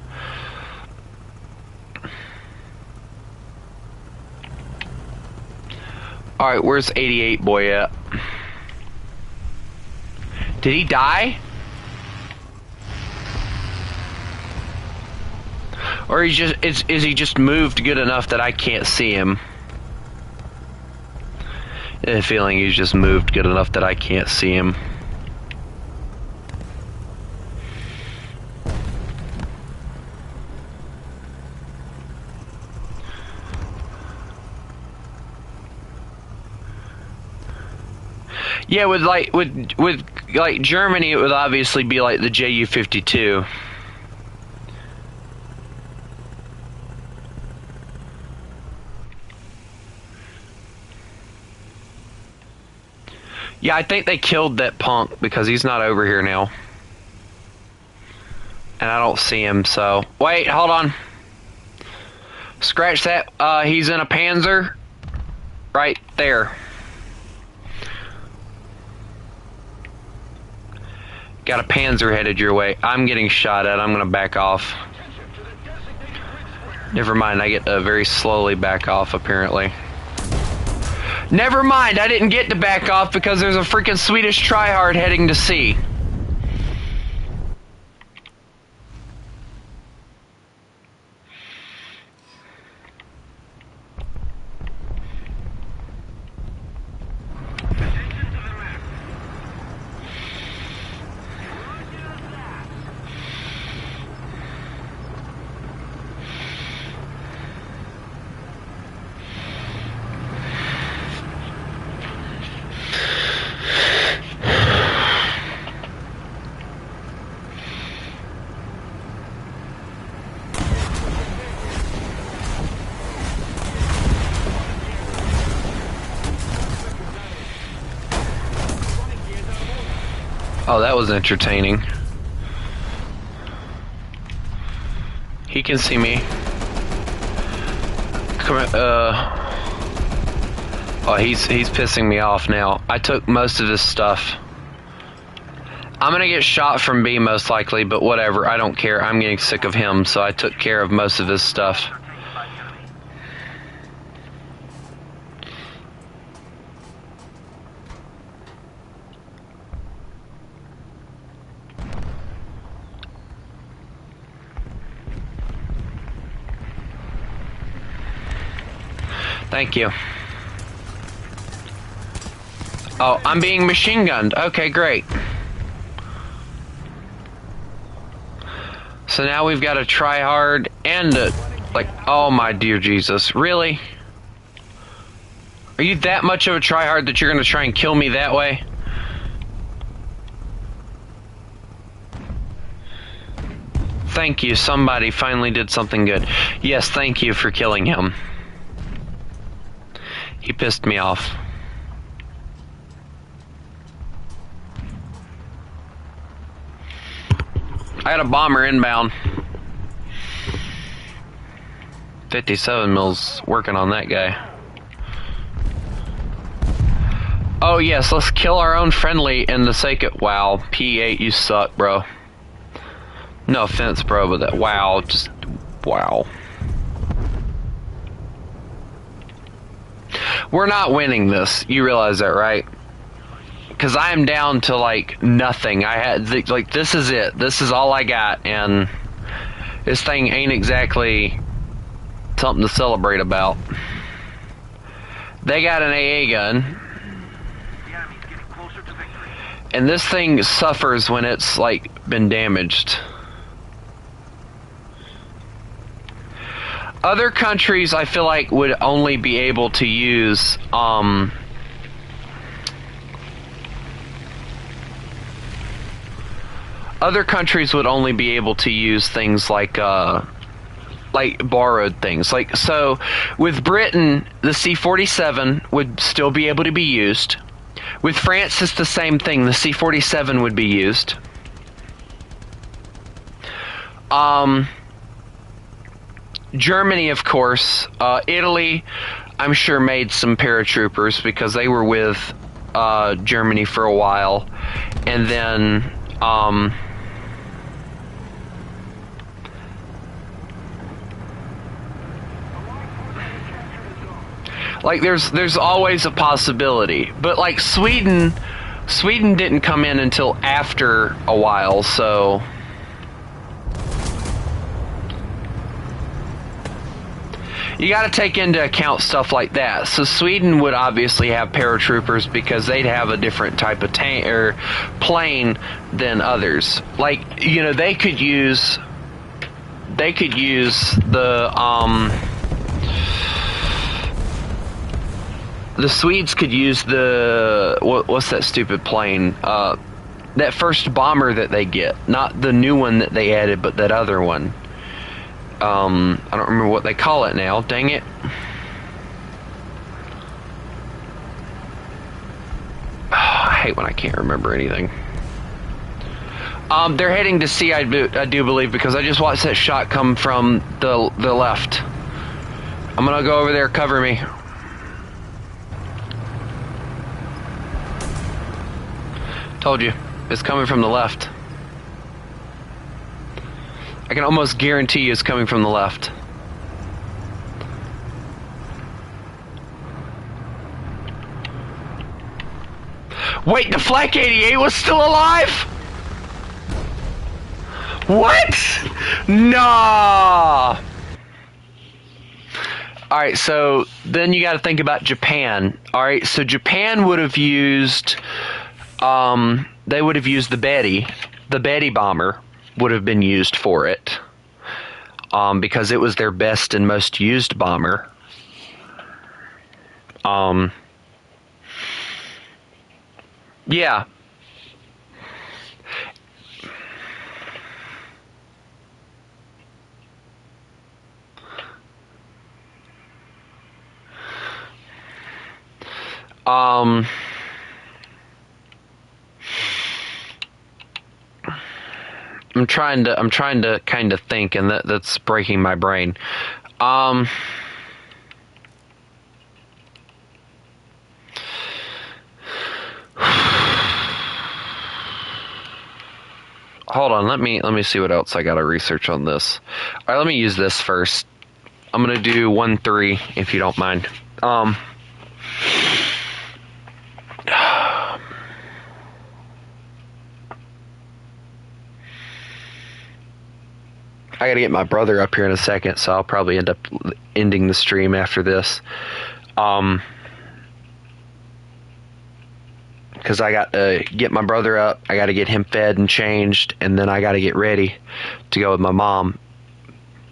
Alright, where's 88 boy at? Did he die? Or is he just moved good enough that I can't see him? I have a feeling he's just moved good enough that I can't see him. Yeah, with like Germany, it would obviously be like the Ju-52. Yeah, I think they killed that punk because he's not over here now. And I don't see him, so... Wait, hold on. Scratch that. He's in a Panzer. Right there. Got a Panzer headed your way. I'm getting shot at. I'm gonna back off. Never mind, I get to very slowly back off, apparently. Never mind, I didn't get to back off because there's a freaking Swedish tryhard heading to C. Oh, that was entertaining. He can see me. Come oh, he's pissing me off now. I took most of his stuff. I'm gonna get shot from B most likely, but whatever. I don't care. I'm getting sick of him, so I took care of most of his stuff. Thank you. Oh, I'm being machine gunned. Okay, great. So now we've got to try hard and like, oh my dear Jesus, really? Are you that much of a tryhard that you're going to try and kill me that way? Thank you, somebody finally did something good. Yes, thank you for killing him. He pissed me off. I had a bomber inbound. 57 mils working on that guy. Oh yes, let's kill our own friendly in the sake of... Wow, P8, you suck, bro. No offense, bro, but that... Wow, just... Wow. We're not winning this. You realize that, right? Because I am down to, like, nothing. I had... Like, this is it. This is all I got, and... This thing ain't exactly... something to celebrate about. They got an AA gun. And this thing suffers when it's, like, been damaged. Other countries, I feel like, would only be able to use, Other countries would only be able to use things like borrowed things. Like, so, with Britain, the C-47 would still be able to be used. With France, it's the same thing. The C-47 would be used. Germany, of course. Italy, I'm sure, made some paratroopers because they were with Germany for a while. And then... like, there's always a possibility. But, like, Sweden didn't come in until after a while, so... You gotta take into account stuff like that. So Sweden would obviously have paratroopers because they'd have a different type of tank or plane than others. Like, you know, they could use the Swedes could use what's that stupid plane? That first bomber that they get, not the new one that they added, but that other one. I don't remember what they call it now. Dang it. Oh, I hate when I can't remember anything. They're heading to C, I do believe, because I just watched that shot come from the left. I'm gonna go over there, cover me. Told you, it's coming from the left. I can almost guarantee it's coming from the left. Wait, the Flak 88 was still alive? What? Nah. Alright, so then you gotta think about Japan. Alright, so Japan would have used, they would have used the Betty. The Betty bomber would have been used for it. Because it was their best and most used bomber. Yeah. I'm trying to kind of think, and that's breaking my brain. Hold on, let me see what else I gotta research on this. All right, let me use this first. I'm gonna do 1-3 if you don't mind. I gotta get my brother up here in a second, so I'll probably end up ending the stream after this. Because I got to get my brother up, I got to get him fed and changed, and then I got to get ready to go with my mom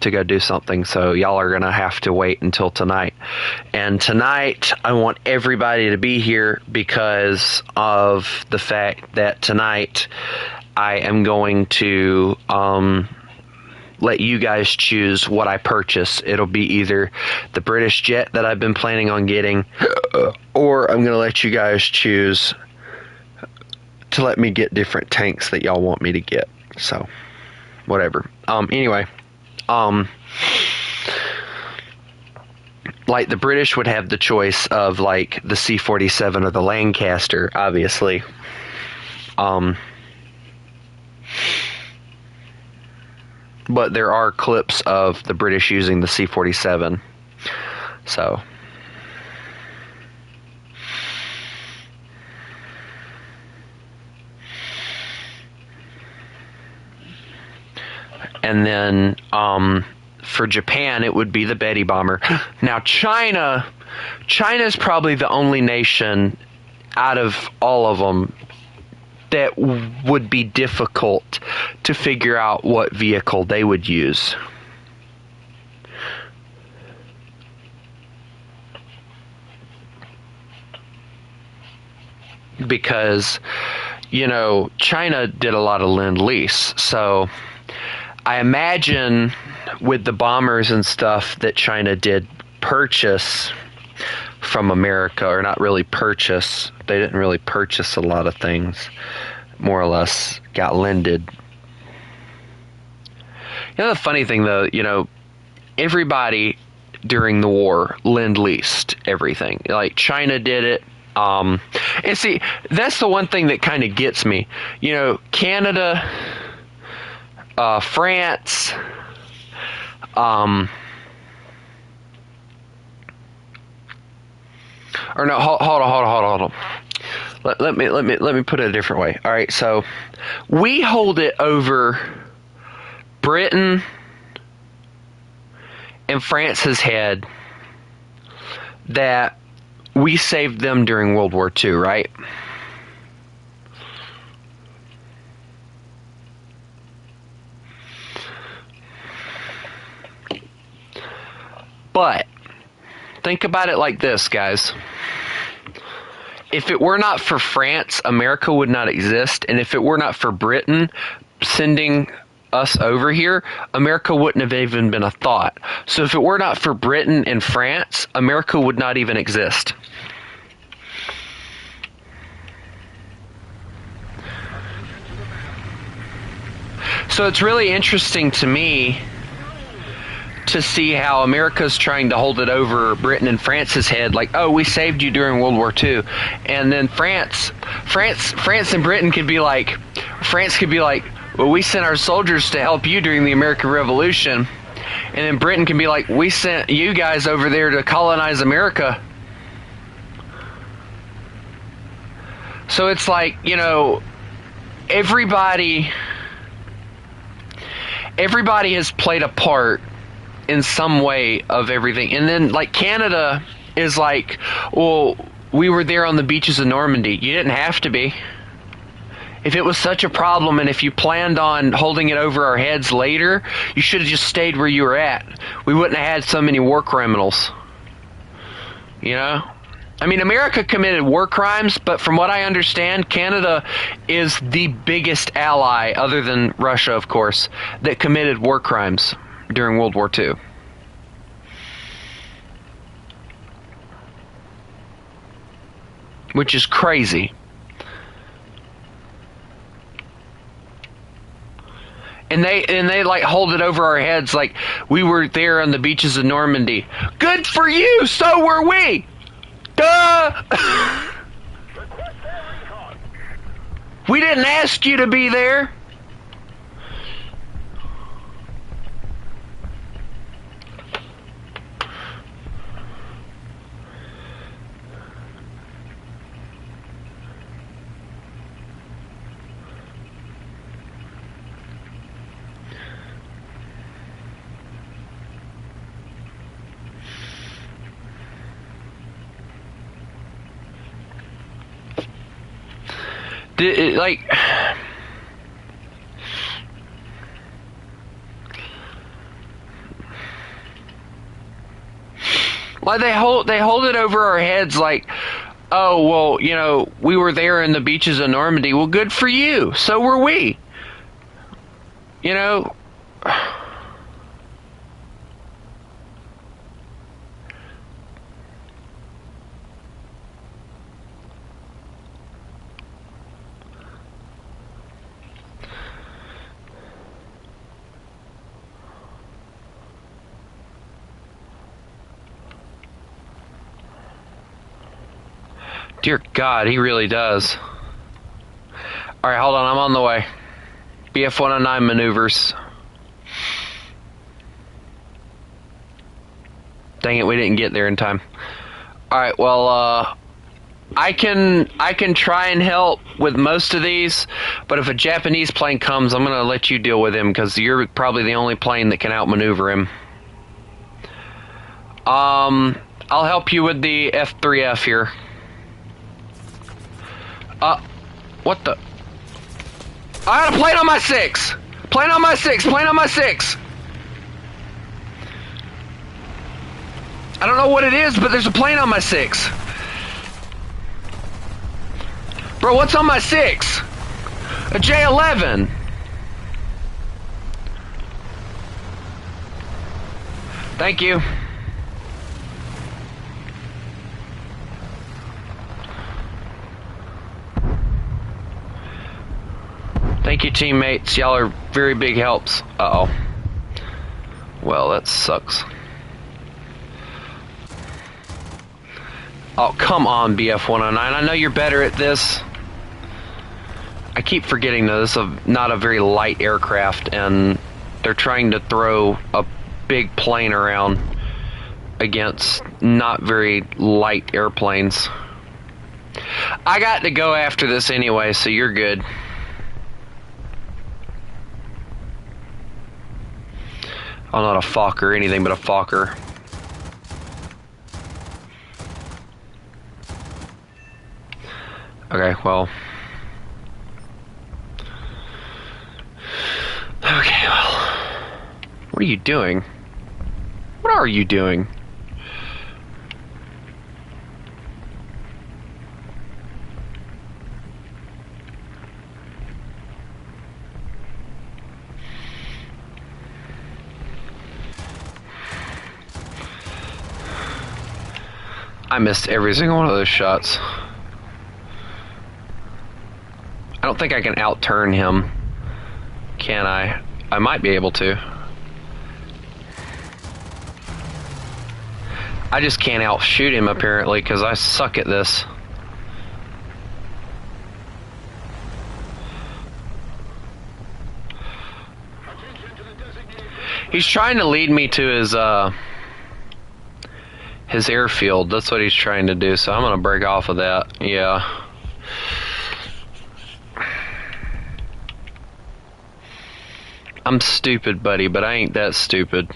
to go do something. So y'all are going to have to wait until tonight. And tonight, I want everybody to be here because of the fact that tonight I am going to let you guys choose what I purchase. It'll be either the British jet that I've been planning on getting, or I'm going to let you guys choose to let me get different tanks that y'all want me to get. So, whatever. Anyway, like the British would have the choice of like the C-47 or the Lancaster, obviously. But there are clips of the British using the C-47. So. And then for Japan, it would be the Betty bomber. Now, China's probably the only nation out of all of them that would be difficult to figure out what vehicle they would use. Because, China did a lot of Lend-Lease, so I imagine with the bombers and stuff that China did purchase from America, or not really purchase, they didn't really purchase a lot of things, more or less got lended. The funny thing though, everybody during the war Lend-Leased everything. Like China did it. And see, that's the one thing that kind of gets me. Canada, France, or no, hold on. Let me put it a different way. All right, so we hold it over Britain and France's head that we saved them during World War II, right? But think about it like this, guys. If it were not for France, America would not exist. And if it were not for Britain sending us over here, America wouldn't have even been a thought. So if it were not for Britain and France, America would not even exist. So it's really interesting to me to see how America's trying to hold it over Britain and France's head, like, oh, we saved you during World War II. And then France and Britain could be like, well, we sent our soldiers to help you during the American Revolution. And then Britain can be like, we sent you guys over there to colonize America. So it's like, everybody has played a part in some way of everything. And then like Canada is like, well, we were there on the beaches of Normandy. You didn't have to be. If it was such a problem and if you planned on holding it over our heads later, you should have just stayed where you were at. We wouldn't have had so many war criminals. I mean, America committed war crimes, but from what I understand, Canada is the biggest ally, other than Russia, of course, that committed war crimes during World War II. Which is crazy. And they like hold it over our heads like we were there on the beaches of Normandy. Good for you, so were we. Duh. We didn't ask you to be there. Like, why they hold it over our heads like, oh well, you know, we were there in the beaches of Normandy. Well, good for you. So were we. You know. Dear God, he really does. Alright, hold on, I'm on the way. BF 109 maneuvers. Dang it, we didn't get there in time. Alright, well, I can try and help with most of these, but if a Japanese plane comes, I'm gonna let you deal with him, because you're probably the only plane that can outmaneuver him. I'll help you with the F3F here. What the? I had a plane on my 6! Plane on my 6! Plane on my 6! I don't know what it is, but there's a plane on my 6. Bro, what's on my 6? A J-11. Thank you. Thank you, teammates. Y'all are very big helps. Uh-oh. Well, that sucks. Oh, come on, BF 109. I know you're better at this. I keep forgetting that this is not a very light aircraft, and they're trying to throw a big plane around against not very light airplanes. I got to go after this anyway, so you're good. I'm not a Fokker, anything but a Fokker. Okay, well. Okay, well. What are you doing? What are you doing? I missed every single one of those shots. I don't think I can outturn him. Can I? I might be able to. I just can't outshoot him apparently because I suck at this. He's trying to lead me to his airfield. That's what he's trying to do, so I'm gonna break off of that. Yeah. I'm stupid, buddy, but I ain't that stupid.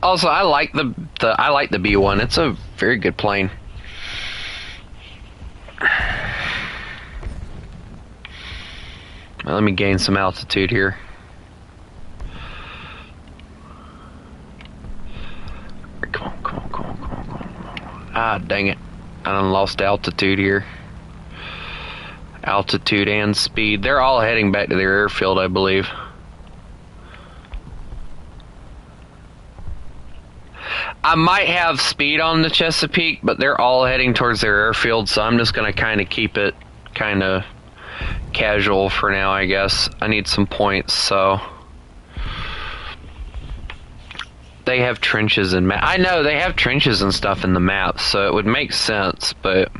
Also, I like the B1. It's a very good plane. Well, let me gain some altitude here. Come on. Ah, dang it. I done lost altitude here. Altitude and speed. They're all heading back to their airfield, I believe. I might have speed on the Chesapeake, but they're all heading towards their airfield, so I'm just going to kind of keep it kind of casual for now, I guess. I need some points, so... They have trenches and I know they have trenches and stuff in the map, so it would make sense, but...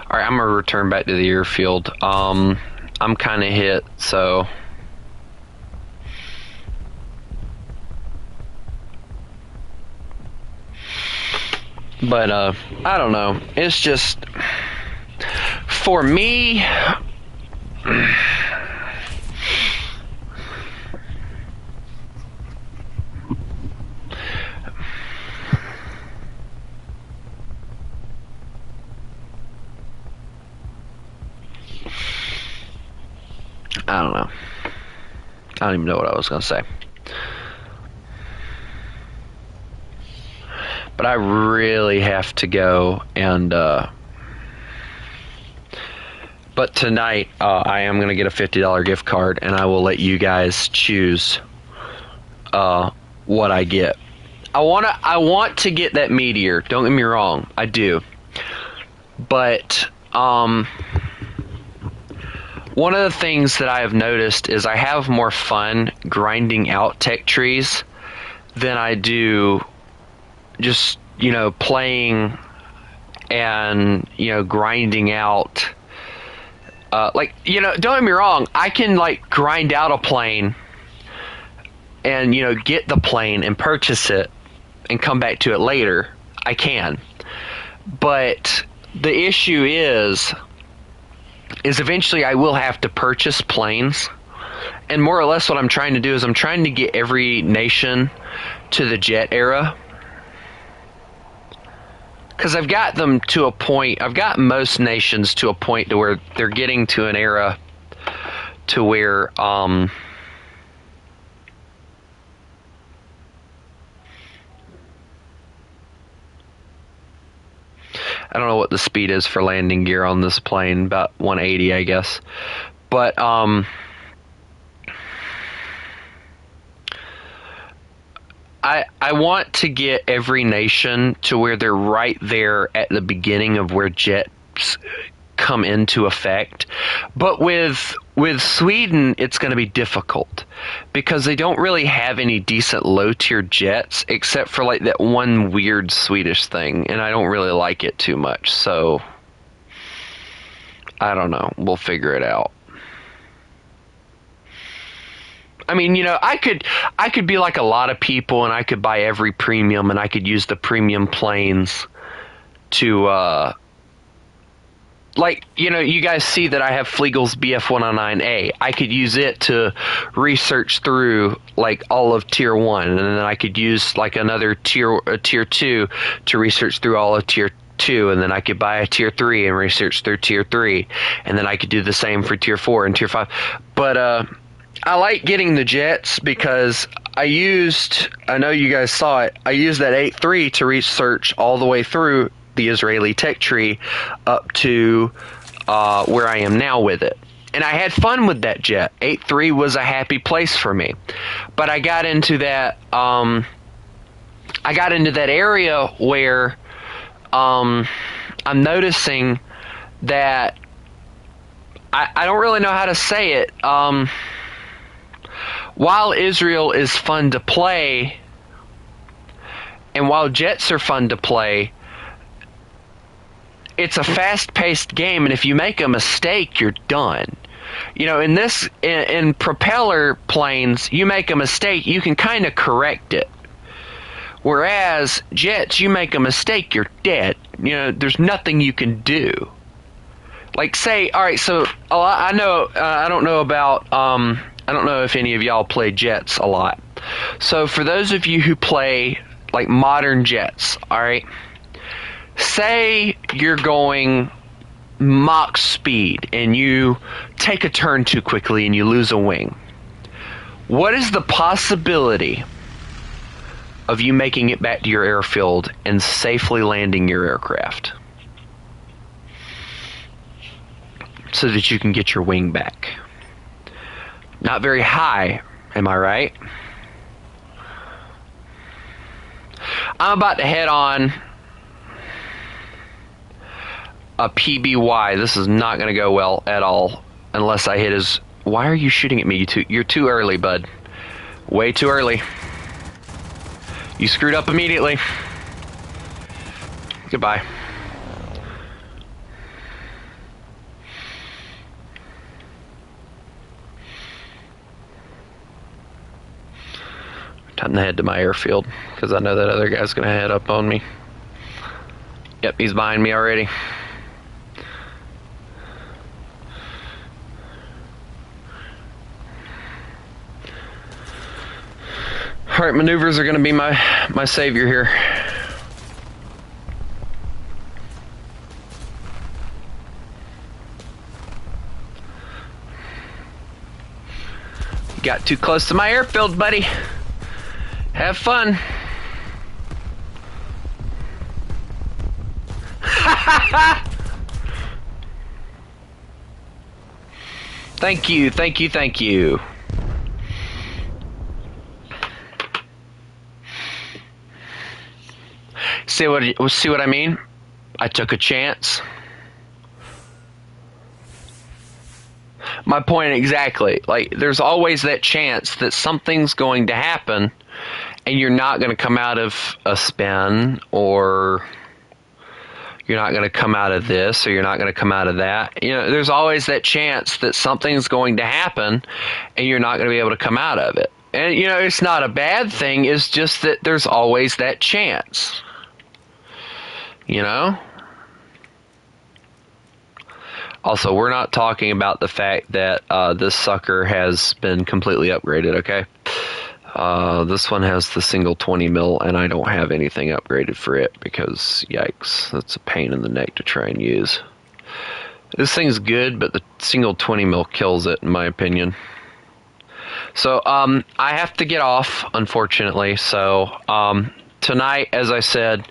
Alright, I'm gonna return back to the airfield. I'm kinda hit, so... But, I don't know. It's just... For me... I don't know. I don't even know what I was going to say. But I really have to go and, but tonight, I am going to get a $50 gift card and I will let you guys choose, what I get. I want to get that meteor. Don't get me wrong. I do. But, one of the things that I have noticed is I have more fun grinding out tech trees than I do just, you know, playing and, you know, grinding out. Like, you know, don't get me wrong, I can, like, grind out a plane and, you know, get the plane and purchase it and come back to it later. I can. But the issue is eventually I will have to purchase planes. And more or less what I'm trying to do is I'm trying to get every nation to the jet era. Because I've got them to a point, I've got most nations to a point to where they're getting to an era to where, I don't know what the speed is for landing gear on this plane, about 180, I guess. But, I want to get every nation to where they're right there at the beginning of where jets come into effect. But with Sweden, it's going to be difficult because they don't really have any decent low-tier jets except for like that one weird Swedish thing, and I don't really like it too much. So I don't know. We'll figure it out. I mean, you know, I could be like a lot of people and I could buy every premium and I could use the premium planes to, like, you know, you guys see that I have Fliegel's BF-109A. I could use it to research through, like, all of Tier 1, and then I could use, like, another Tier 2 to research through all of Tier 2, and then I could buy a Tier 3 and research through Tier 3, and then I could do the same for Tier 4 and Tier 5. But, I like getting the jets because I know you guys saw it, I used that 8.3 to research all the way through the Israeli tech tree up to where I am now with it. And I had fun with that jet. 8.3 was a happy place for me. But I got into that area where I'm noticing that I don't really know how to say it. While Israel is fun to play, and while jets are fun to play, it's a fast-paced game, and if you make a mistake, you're done. You know, in propeller planes, you make a mistake, you can kind of correct it. Whereas jets, you make a mistake, you're dead. You know, there's nothing you can do. Like, say, all right, so I know, I don't know about, I don't know if any of y'all play jets a lot. So for those of you who play, like, modern jets, all right, say you're going Mach speed and you take a turn too quickly and you lose a wing. What is the possibility of you making it back to your airfield and safely landing your aircraft so that you can get your wing back. Not very high, am I right? I'm about to head on a PBY. This is not going to go well at all unless I hit his... Why are you shooting at me? You're too early, bud. Way too early. You screwed up immediately. Goodbye. Time to head to my airfield because I know that other guy's going to head up on me. Yep, he's behind me already. Alright, maneuvers are going to be my savior here. You got too close to my airfield, buddy. Have fun. Thank you, thank you, thank you. See what I mean? I took a chance. My point exactly. Like, there's always that chance that something's going to happen and you're not going to come out of a spin, or you're not going to come out of this, or you're not going to come out of that. You know, there's always that chance that something's going to happen and you're not going to be able to come out of it. And, you know, it's not a bad thing. It's just that there's always that chance. You know? Also, we're not talking about the fact that this sucker has been completely upgraded, okay? This one has the single 20 mil, and I don't have anything upgraded for it because, yikes, that's a pain in the neck to try and use. This thing's good, but the single 20 mil kills it, in my opinion. So, I have to get off, unfortunately. So, tonight, as I said,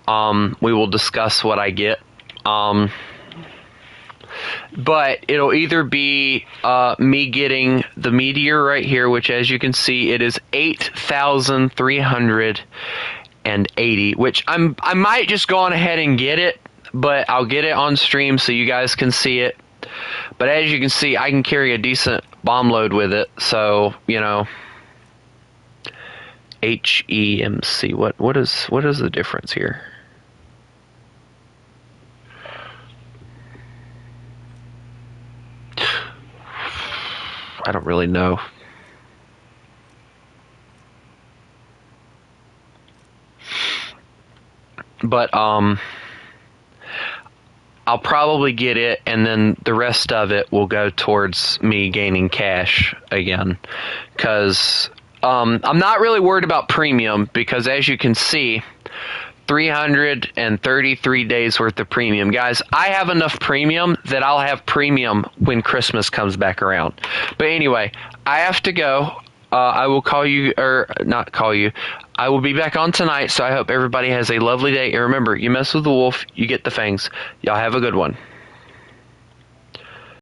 we will discuss what I get. But it'll either be me getting the meteor right here, which, as you can see, it is 8,380, which I might just go on ahead and get it, but I'll get it on stream so you guys can see it. But as you can see, I can carry a decent bomb load with it, so, you know, HEMC, what is the difference here? I don't really know. But I'll probably get it, and then the rest of it will go towards me gaining cash again. Because I'm not really worried about premium, because as you can see, 333 days worth of premium. Guys, I have enough premium that I'll have premium when Christmas comes back around. But anyway, I have to go. I will call you, or not call you. I will be back on tonight, so I hope everybody has a lovely day. And remember, you mess with the wolf, you get the fangs. Y'all have a good one.